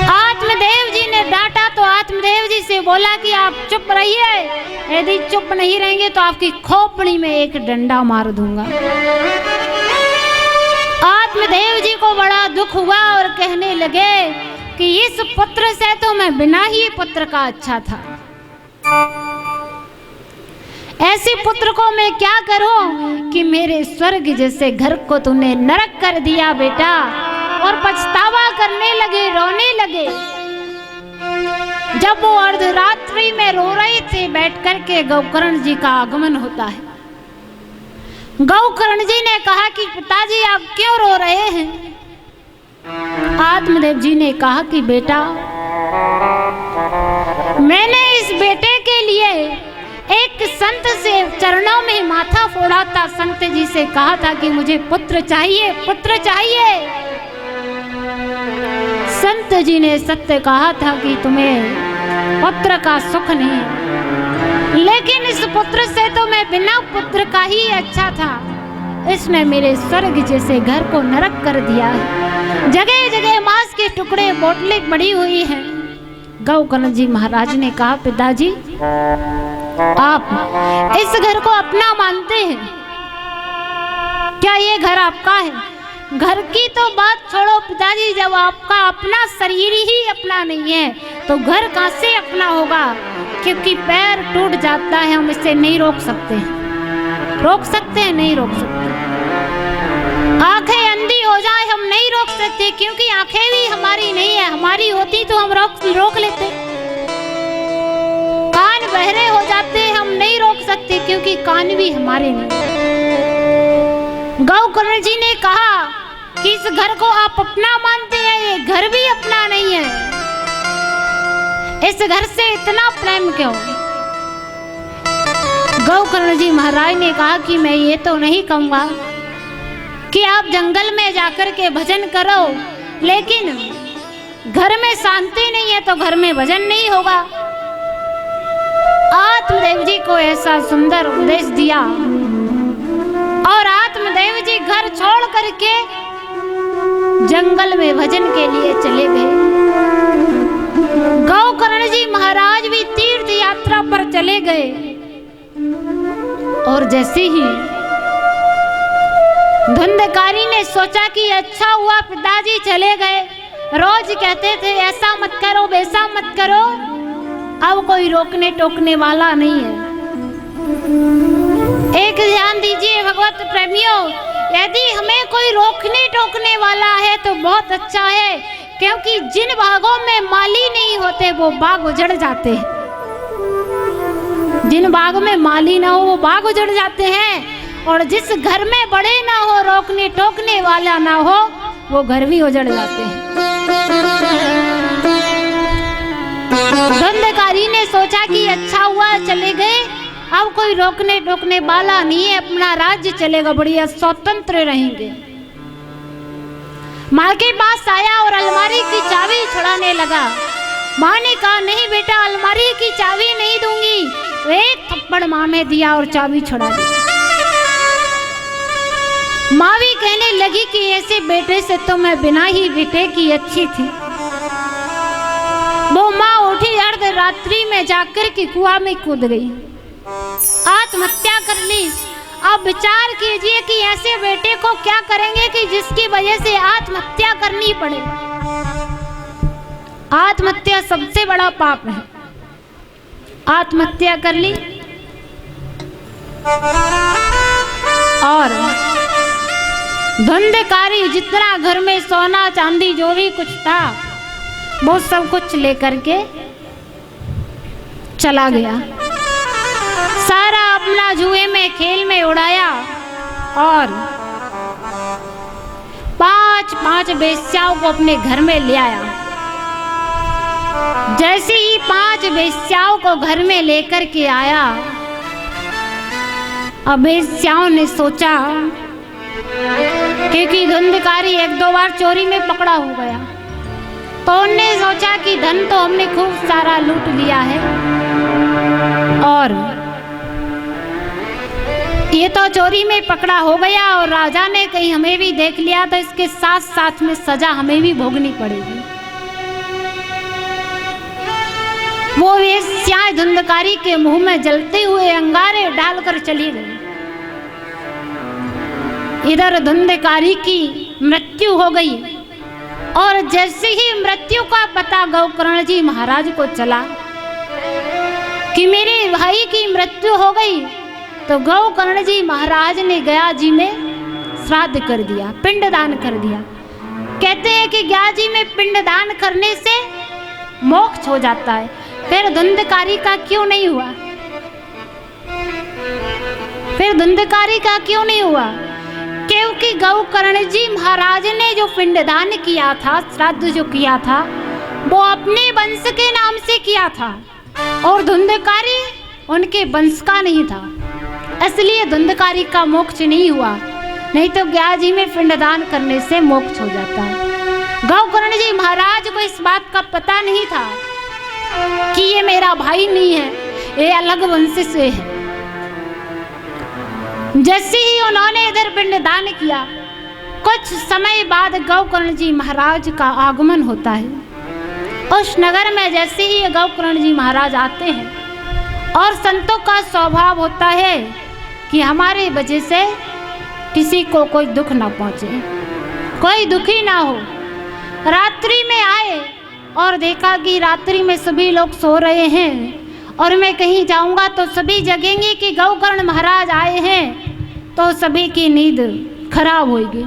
आत्मदेव जी ने डांटा तो आत्मदेव जी से बोला कि आप चुप रहिए, यदि चुप नहीं रहेंगे तो आपकी खोपड़ी में एक डंडा मार दूंगा। आत्मदेव जी को बड़ा दुख हुआ और कहने लगे कि इस पुत्र से तो मैं बिना ही पुत्र का अच्छा था। ऐसे पुत्र को मैं क्या करूं कि मेरे स्वर्ग जैसे घर को तूने नरक कर दिया बेटा। और पछतावा करने लगे, रोने लगे। जब वो अर्धरात्रि में रो रहे थे बैठ करके, गौकर्ण जी का आगमन होता है। गौकर्ण जी ने कहा कि पिताजी आप क्यों रो रहे हैं? आत्मदेव जी ने कहा कि बेटा, मैंने इस बेटे के लिए एक संत से चरणों में माथा फोड़ा था। संत जी से कहा था कि मुझे पुत्र चाहिए, पुत्र चाहिए। संत जी ने सत्य कहा था कि तुम्हें पुत्र का सुख नहीं, लेकिन इस पुत्र से तो मैं बिना पुत्र का ही अच्छा था। इसने मेरे स्वर्ग जैसे घर को नरक कर दिया है। जगह जगह मांस के टुकड़े बोतलें पड़ी हुई हैं। गौकर्ण जी महाराज ने कहा पिताजी, आप इस घर को अपना मानते हैं क्या? ये घर आपका है? घर की तो बात छोड़ो पिताजी, जब आपका अपना शरीर ही अपना नहीं है तो घर कहाँ से अपना होगा? क्योंकि पैर टूट जाता है, हम इसे नहीं रोक सकते। रोक सकते हैं? नहीं रोक सकते। आंखें अंधी हो जाए हम नहीं रोक सकते, क्योंकि आंखें भी हमारी नहीं है। हमारी होती तो हम रोक लेते। कान बहरे हो जाते हम नहीं रोक सकते, क्योंकि कान भी हमारे नहीं। गौकर्ण जी ने कहा कि इस घर को आप अपना मानते हैं, ये घर भी अपना नहीं है। इस घर से इतना प्रेम क्यों? गौकर्ण जी महाराज ने कहा कि मैं ये तो नहीं कहूंगा कि आप जंगल में जाकर के भजन करो, लेकिन घर में शांति नहीं है तो घर में भजन नहीं होगा। आत्मदेव जी को ऐसा सुंदर उपदेश दिया और आत्मदेव जी घर छोड़ करके जंगल में भजन के लिए चले गए। गौकर्ण जी महाराज भी तीर्थ यात्रा पर चले गए और जैसे ही धुंधकारी ने सोचा कि अच्छा हुआ पिताजी चले गए, रोज कहते थे ऐसा मत करो वैसा मत करो, अब कोई रोकने टोकने वाला नहीं है। एक ध्यान दीजिए भगवत प्रेमियों, यदि हमें कोई रोकने टोकने वाला है तो बहुत अच्छा है, क्योंकि जिन बागों में माली नहीं होते वो बाग उजड़ जाते हैं। जिन बाग में माली ना हो वो बाग उजड़ जाते हैं, और जिस घर में बड़े ना हो, रोकने टोकने वाला ना हो, वो घर भी उजड़ जाते हैं। धुंधकारी ने सोचा कि अच्छा हुआ चले गए, अब कोई रोकने टोकने वाला नहीं है, अपना राज्य चलेगा, बढ़िया स्वतंत्र रहेंगे। माँ के पास आया और अलमारी की चाबी छुड़ाने लगा। माँ ने कहा नहीं बेटा, अलमारी की चाबी नहीं दूंगी। एक थप्पड़ माँ ने दिया और चाबी छुड़ा दी। माँ भी कहने लगी कि ऐसे बेटे से तो मैं बिना ही बेटे की अच्छी थी। वो माँ उठी अर्ध रात्रि में जाकर के कुआं में कूद गई, आत्महत्या कर ली। अब विचार कीजिए कि ऐसे बेटे को क्या करेंगे कि जिसकी वजह से आत्महत्या करनी पड़े। आत्महत्या सबसे बड़ा पाप है। आत्महत्या कर ली और धुंधकारी जितना घर में सोना चांदी जो भी कुछ था वो सब कुछ लेकर के चला गया। सारा अपना जुए में खेल में उड़ाया और 5 वेश्याओं को अपने घर में ले आया। जैसे ही 5 वेश्याओं को घर में लेकर के आया, अब वेश्याओं ने सोचा, क्योंकि धुंधकारी 1-2 बार चोरी में पकड़ा हो गया, तो उन्होंने सोचा कि धन तो हमने खूब सारा लूट लिया है और ये तो चोरी में पकड़ा हो गया और राजा ने कहीं हमें भी देख लिया तो इसके साथ साथ में सजा हमें भी भोगनी पड़ेगी। वो वेश्याएं धुंधकारी के मुंह में जलते हुए अंगारे डालकर चली गई। इधर धुंधकारी की मृत्यु हो गई और जैसे ही मृत्यु का पता गौकर्ण जी महाराज को चला कि मेरे भाई की मृत्यु हो गई, तो गौकर्ण जी महाराज ने गया जी में श्राद्ध कर दिया, पिंडदान कर दिया। कहते हैं कि गया जी में पिंडदान करने से मोक्ष हो जाता है। फिर धुंधकारी का क्यों नहीं हुआ? फिर धुंधकारी का क्यों नहीं हुआ? क्योंकि गौकर्ण जी महाराज ने जो पिंडदान किया था, श्राद्ध जो किया था, वो अपने वंश के नाम से किया था और धुंधकारी उनके वंश का नहीं था, इसलिए धुंधकारी का मोक्ष नहीं हुआ। नहीं तो गया जी में पिंडदान करने से मोक्ष हो जाता है। गौकर्ण जी महाराज को इस बात का पता नहीं था कि ये मेरा भाई नहीं है, ये अलग वंश से है। जैसे ही उन्होंने इधर पिंडदान किया, कुछ समय बाद गौकर्ण जी महाराज का आगमन होता है। उस नगर में जैसे ही गौकर्ण जी महाराज आते हैं और संतों का स्वभाव होता है कि हमारे वजह से किसी को कोई दुख ना पहुंचे, कोई दुखी ना हो। रात्रि में आए और देखा कि रात्रि में सभी लोग सो रहे हैं और मैं कहीं जाऊंगा तो सभी जगेंगे कि गौकर्ण महाराज आए हैं। तो सभी की नींद खराब होगी।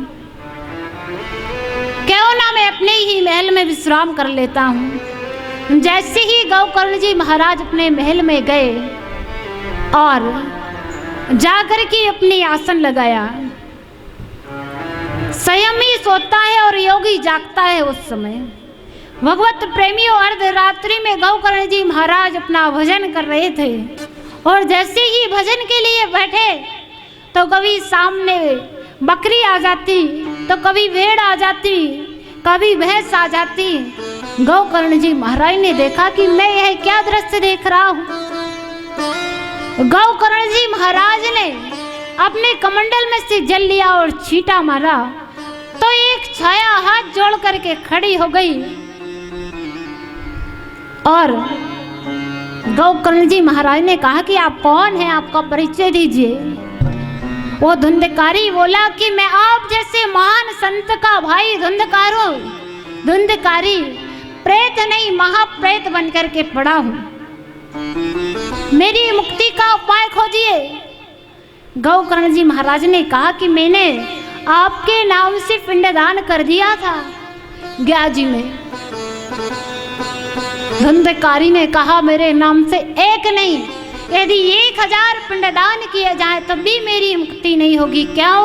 क्यों ना मैं अपने ही महल में विश्राम कर लेता हूँ। जैसे ही गौकर्ण जी महाराज अपने महल में गए और जाकर के अपनी आसन लगाया, संयमी सोता है और योगी जागता है। उस समय भगवत प्रेमियों अर्धरात्रि में गौकर्ण जी महाराज अपना भजन कर रहे थे और जैसे ही भजन के लिए बैठे तो कभी सामने बकरी आ जाती, तो कभी भेड़ आ जाती, कभी भैंस आ जाती। गौकर्ण जी महाराज ने देखा कि मैं यह क्या दृश्य देख रहा हूँ। गौकर्ण जी महाराज ने अपने कमंडल में से जल लिया और छींटा मारा तो एक छाया हाथ जोड़ करके खड़ी हो गई और गौकर्ण जी महाराज ने कहा कि आप कौन हैं, आपका परिचय दीजिए। वो धुंधकारी बोला कि मैं आप जैसे महान संत का भाई धुंधकार हूँ। धुंधकारी प्रेत नहीं महाप्रेत बन करके पड़ा हूँ, मेरी मुक्ति का उपाय खोजिए। गौकर्ण जी महाराज ने कहा कि मैंने आपके नाम से पिंडदान कर दिया था ग्याजी में। धुंधकारी ने कहा मेरे नाम से एक नहीं, यदि 1000 पिंडदान किए जाए तब भी मेरी मुक्ति नहीं होगी। क्यों?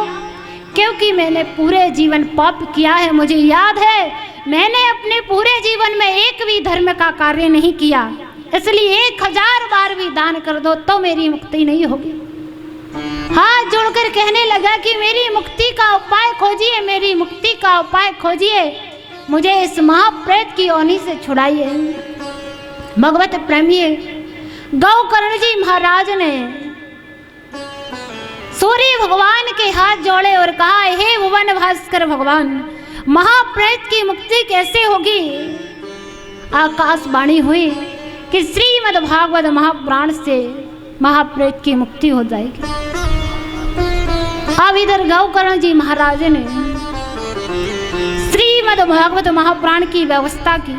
क्योंकि मैंने पूरे जीवन पाप किया है। मुझे याद है मैंने अपने पूरे जीवन में एक भी धर्म का कार्य नहीं किया, इसलिए 1000 बार भी दान कर दो तो मेरी मुक्ति नहीं होगी। हाथ जोड़कर कहने लगा कि मेरी मुक्ति का उपाय खोजिए, मेरी मुक्ति का उपाय खोजिए, मुझे इस महाप्रेत की योनि से छुड़ाइए। भगवत प्रेमी गौकर्ण जी महाराज ने सूर्य भगवान के हाथ जोड़े और कहा हे भुवन भास्कर भगवान, महाप्रेत की मुक्ति कैसे होगी? आकाशवाणी हुई कि श्रीमद् भागवत महापुराण से महाप्रेत की मुक्ति हो जाएगी। अब इधर गौकर्ण जी महाराज ने श्रीमद् भागवत महापुराण की व्यवस्था की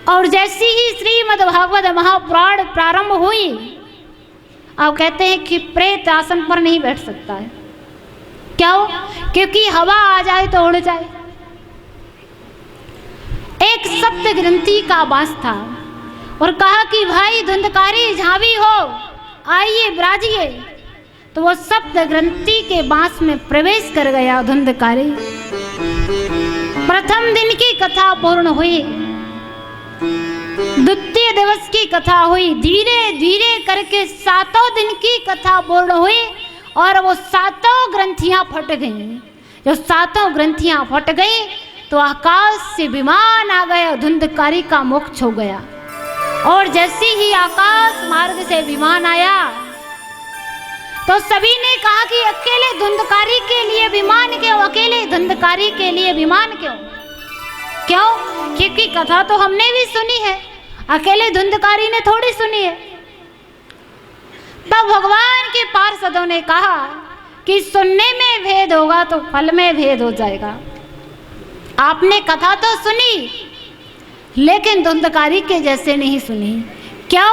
और जैसे ही श्रीमद् भागवत महापुराण प्रारंभ हुई, अब कहते हैं कि प्रेत आसन पर नहीं बैठ सकता है। क्यों? क्योंकि हवा आ जाए तो उड़ जाए। एक सप्त ग्रंथि का वास था और कहा कि भाई धुंधकारी झावी हो, आइए विराजिए। तो वो सप्त ग्रंथि के बांस में प्रवेश कर गया धुंधकारी। प्रथम दिन की कथा पूर्ण हुई, द्वितीय दिवस की कथा हुई, धीरे धीरे करके 7 दिन की कथा पूर्ण हुई और वो 7 ग्रंथियां फट गईं। जो 7 ग्रंथियां फट गई तो आकाश से विमान आ गया, धुंधकारी का मोक्ष हो गया। और जैसे ही आकाश मार्ग से विमान आया तो सभी ने कहा कि अकेले धुंधकारी के लिए विमान क्यों, अकेले धुंधकारी के लिए विमान क्यों? क्यों? क्योंकि कथा तो हमने भी सुनी है, अकेले धुंधकारी ने थोड़ी सुनी है। तब भगवान के पार्षदों ने कहा कि सुनने में भेद होगा तो फल में भेद हो जाएगा। आपने कथा तो सुनी लेकिन धुंधकारी के जैसे नहीं सुनी। क्यों?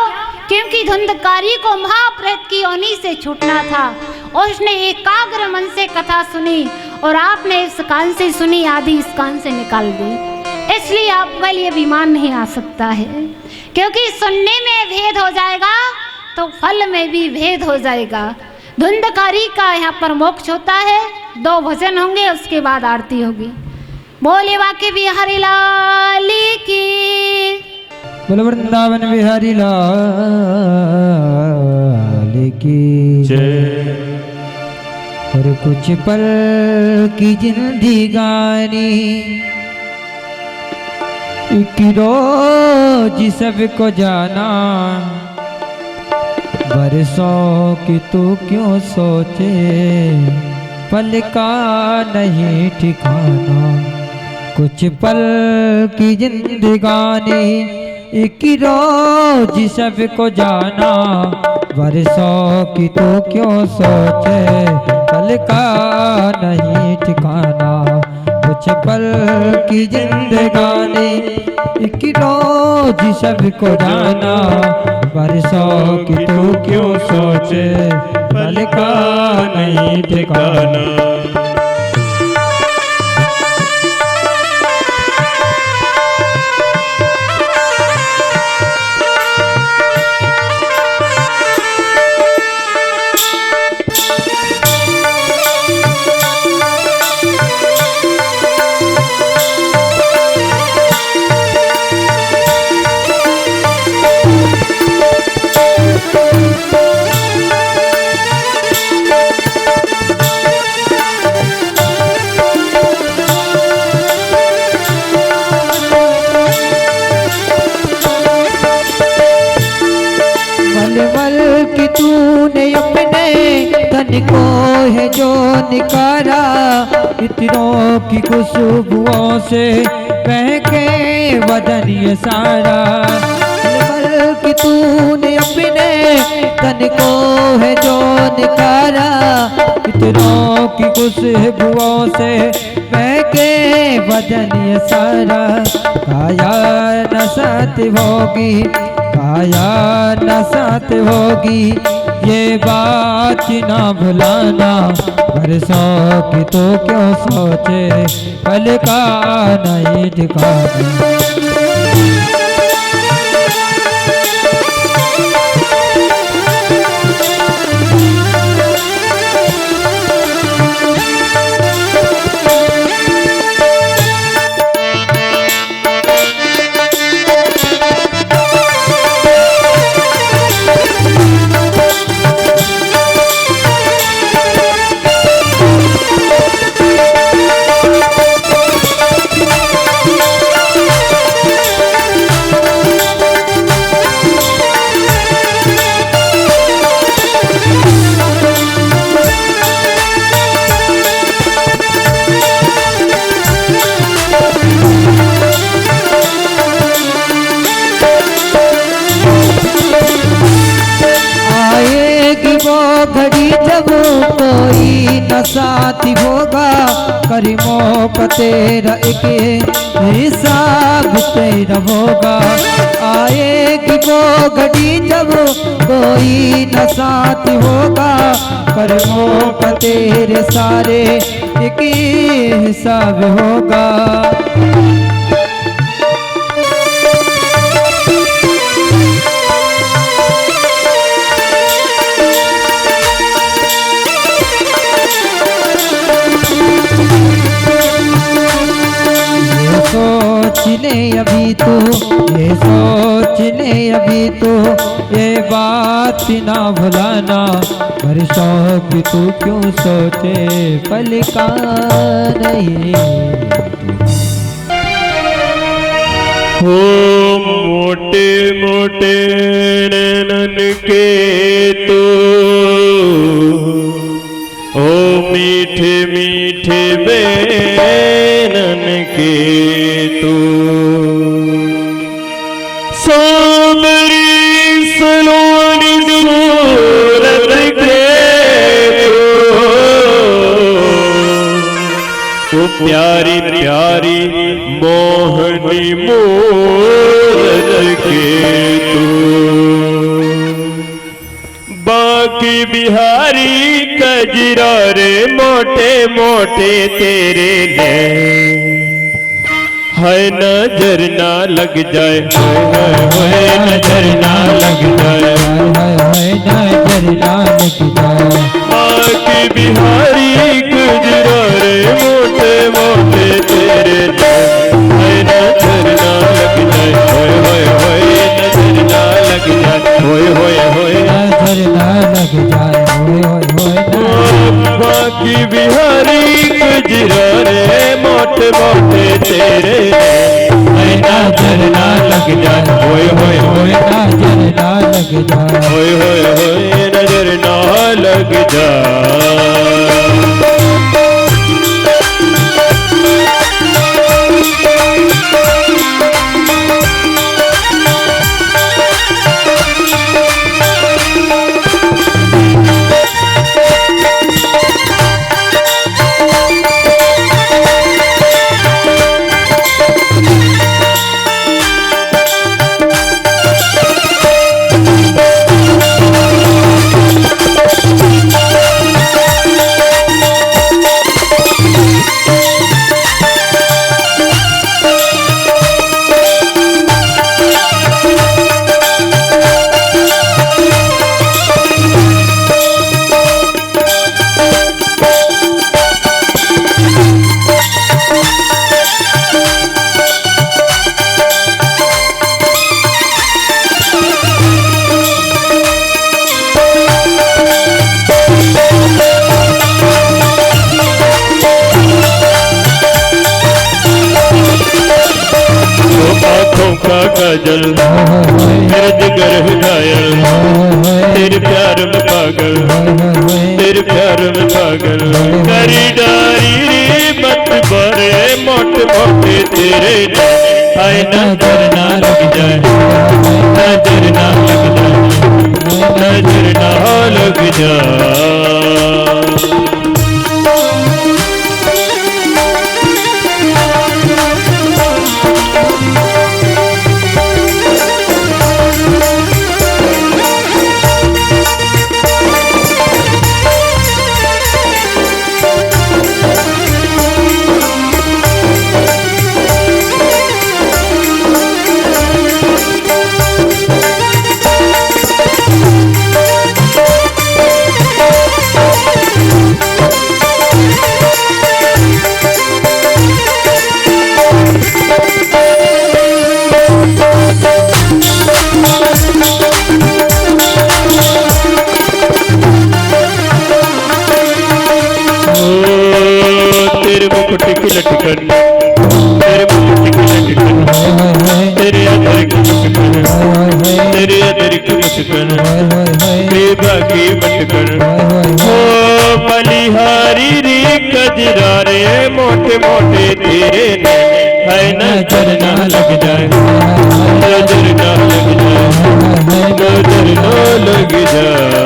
क्योंकि धुंधकारी को महाप्रेत की योनि से छूटना था और उसने एकाग्र मन से कथा सुनी और आपने इस कान से सुनी, आदि इस कान से निकाल दी, इसलिए आपके लिए विमान नहीं आ सकता है। क्योंकि सुनने में भेद हो जाएगा तो फल में भी भेद हो जाएगा। धुंधकारी का यहाँ पर मोक्ष होता है, 2 भजन होंगे उसके बाद आरती होगी। बोले बाके बिहारी लाल की, बोल वृंदावन बिहारी लाल की जय। और कुछ पल की जिंदगानी एक रोज सबको जाना, बरसों की तू क्यों सोचे पल का नहीं ठिकाना। कुछ पल की जिंदगानी एक रोज सबको जाना, बरसों की तू क्यों सोचे पल का नहीं ठिकाना। कुछ पल की जिंदगानी एक रोज जी सबको जाना, बरसों की तू क्यों सोचे, पल का नहीं ठिकाना। कि तूने अपने तन को है जो निकारा, इत्रों की खुशबुओं से बहके बदन ये सारा। कि तूने अपने तन को है जो निकारा, इत्रों की खुशबुओं से बहके बदन ये सारा। काया न सत होगी, काया न सत होगी, ये बात ना भुलाना, बरसों की तो क्यों सोचे, पल का नहीं ठिकाना। घड़ी जब कोई न साथी होगा, करीमों का तेरा एक हिसाब तेरा होगा। आएगी वो घड़ी जब कोई न साथी होगा, करीमों का तेरे सारे एक हिसाब होगा। अभी तो ये सोच ले, अभी तो ये बात ना भुलाना, बरसों की तू क्यों सोचे, पल का नहीं। हो मोटे मोटे नैनन के तो, ओ मीठे मीठे बैनन के तो, सांवरी सलोनी सूरत के तो, वो प्यारी प्यारी मोहनी मूरत के तो। बाकी बिहारी कजरा रे मोटे मोटे तेरे ने, है नजर ना लग जाए, है नजर ना लग जाए, नजर ना लग जाए। बाकी बिहारी कजरा रे मोटे मोटे तेरे ने, है नजर ना लग जाए, नजर ना लग जाए, नजर ना लग जाए, बाकी बिहारी कजरा रे मोटे मोटे तेरे, नजर ना लग जाए, नजर ना लग जाए, नजर ना लग जाए। का काजल मेरे जिगर घायल तेरे प्यार में पागल तेरे प्यार में पागल करी डारी मत बरे मोटे मोटे तेरे आए नजर ना लग जाए नजर ना लग जाए नजर ना लग जाए। तेरे मुकुट की लटकन तेरे मुकुट की लटकन तेरे अदर की मुस्कान तेरे अदर की मुस्कान बेबा की मटकन हो बलिहारी रे कजरा रे मोटे मोटे तेरे है नजर ना लग जाए नजर ना लग जाए नजर ना लग जाए।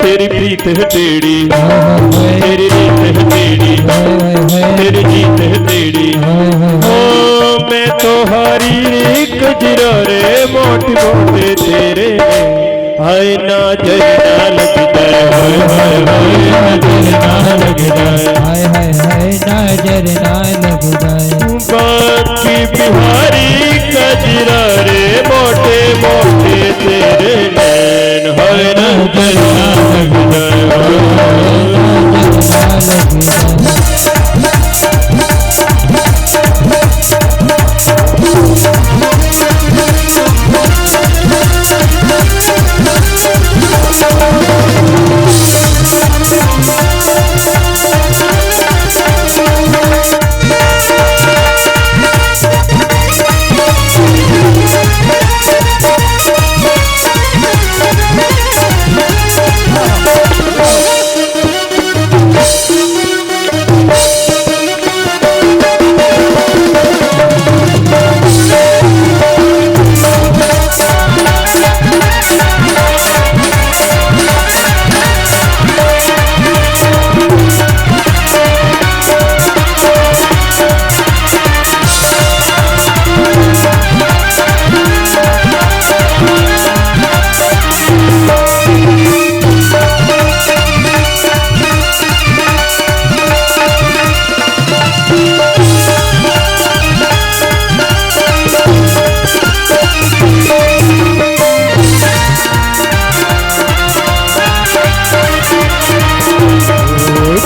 तेरी प्रीत है टेढ़ी तेरी रीत है टेढ़ी तेरी जीत है टेढ़ी ओ मैं तो हारी कजरा रे मोटे मोटे तेरे हाय नजर ना लग जाए हाय नजर ना लग जाए हाय नजर ना लग जाए बाकी बिहारी कजरा रे मोटे मोटे तेरे नैन हाय नजर ना लग जाए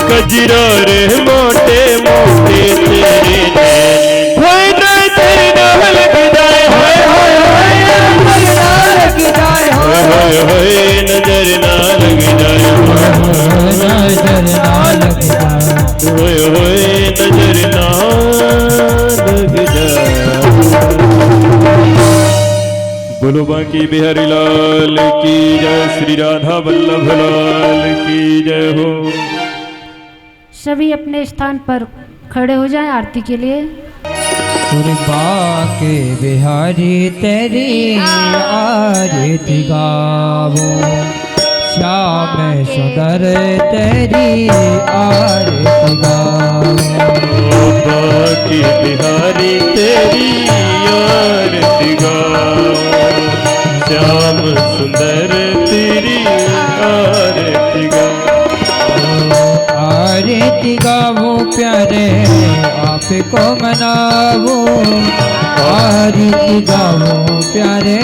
कजरा रे मोटे मोटे तेरे नैन होए नजर ना लग जाए होए होए होए नजर ना लग जाए नजर ना लग जाए होए होए नजर ना लग जाए। बोलो बांकी बिहारी लाल की जय श्री राधा वल्लभ लाल की जय हो। सभी अपने स्थान पर खड़े हो जाएं आरती के लिए। बाके बिहारी तेरी आरती गावो श्याम सुंदर तेरी आरती गावो बाकी बिहारी तेरी आरती गाओ, श्याम सुंदर तेरी आरती गाओ। आरती गावो प्यारे आपको मनावो, आरती गावो प्यारे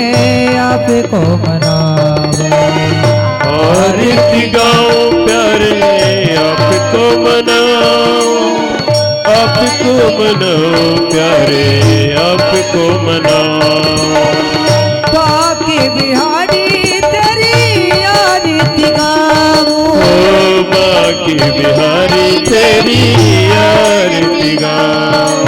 आपको मनावो, आरती गाओ प्यारे आपको मनाओ, आपको मनाओ प्यारे आपको मनाओ। बाकी बिहारी तेरी आरती गावो, ओ बाकी बिहारी तेरी आरती गाओ।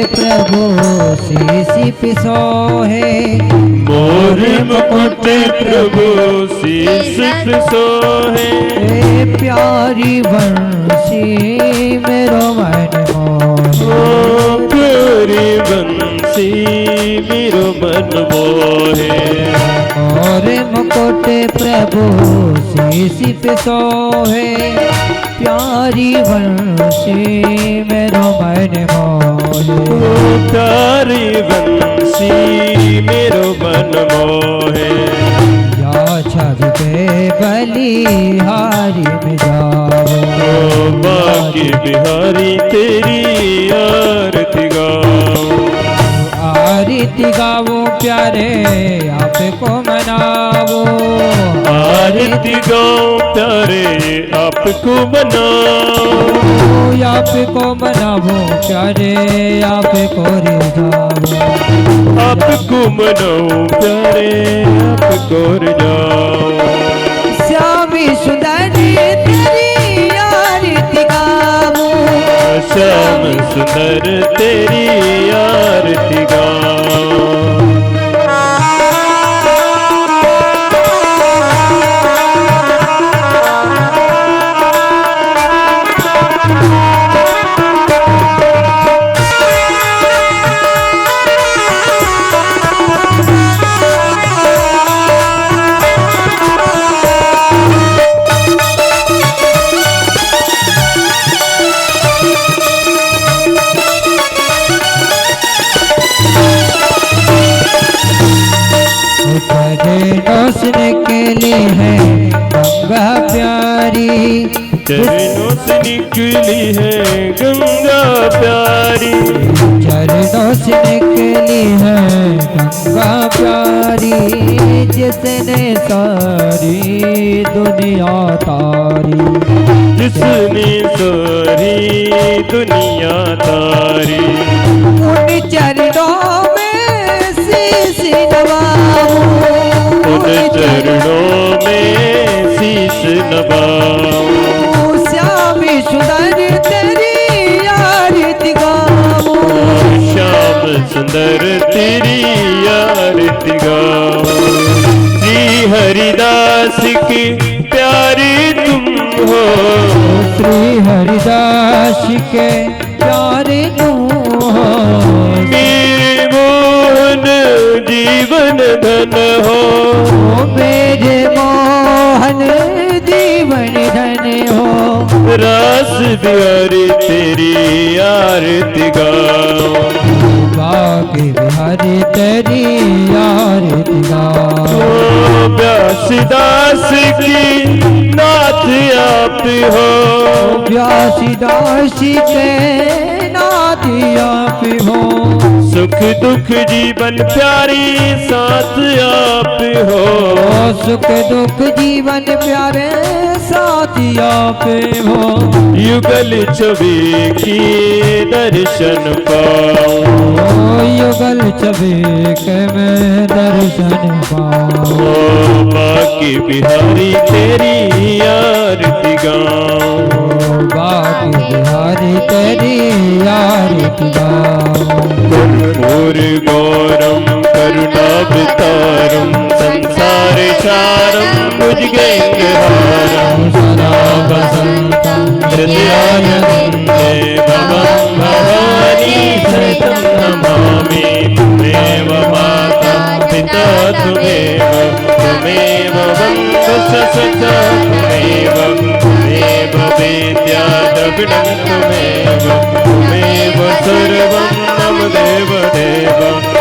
प्रभु शीश पे सोहे, मोर मुकुट प्रभु शीश पे सोहे, प्यारी बंसी मेरो मन मोहे, ओ प्यारी बंसी मेरो मन मोहे। मोर मुकुट प्रभु शीश पे सोहे, प्यारी बंसी मेरो मन मोहे, प्यारी बंसी मेरो मन मोहे। या छवि पे बलिहारी में जाओ, ओ बाकी बिहारी तेरी आरती गाओ, आरती गावो प्यारे आपको मनावो, आरती गाओ प्यारे आपको मनाओ, आपको मनावो प्यारे आपको रिझावो, आपको मनाओ प्यारे आपको रिझाओ। श्यामी सुंदर तेरी आरती गावो, श्याम सुंदर तेरी आरती गाओ। नोसने के लिए है गंगा प्यारी, चरणों से निकली है गंगा प्यारी, चरणों से निकली है गंगा प्यारी, जिसने सारी दुनिया तारी, जिसने सारी दुनिया तारी। उन चरणों में शीश नवाओ, उन चरणों में शीश नवाओ, श्यामी सुंदर तेरी आरती गाओ, श्याम सुंदर तेरी आरती गाओ। श्री हरिदास की प्यारी तुम हो, श्री हरिदास के प्यारे तुम हो, मेरे मोहन जीवन धन हो, मेरे मोहन जीवन धन हो, रास बिहारी तेरी आरती गाओ, बाकी बिहारी तेरी आरती गाओ, व्यासदास की नाथ आप हो, व्यासदास के नाथ आप हो, सुख दुख जीवन प्यारी साथ आप हो, सुख दुख जीवन प्यारे साथी आपे हो। युगल छवि की दर्शन पाऊं, युगल छवि के मैं दर्शन पाऊं। बाकी बिहारी तेरी आरती गाऊं, बाकी बिहारी तेरी आरती गाऊं। कर्पूर गौरम करुणावतारम संसार सारम भुजगेन्द्रहारम सदा वसंतं हृदयानन्दे भवं भवानी सहितं नमामि। त्वमेव माता पिता त्वमेव, त्वमेव वन्दसा सदा त्वमेव, त्वमेव वेद्या द्रविणं त्वमेव, त्वमेव सर्वं मम देव देव,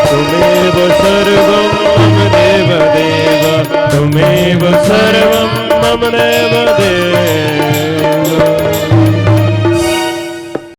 त्वमेव सर्वं मम देव देव, त्वमेव सर्वं मम देव देव।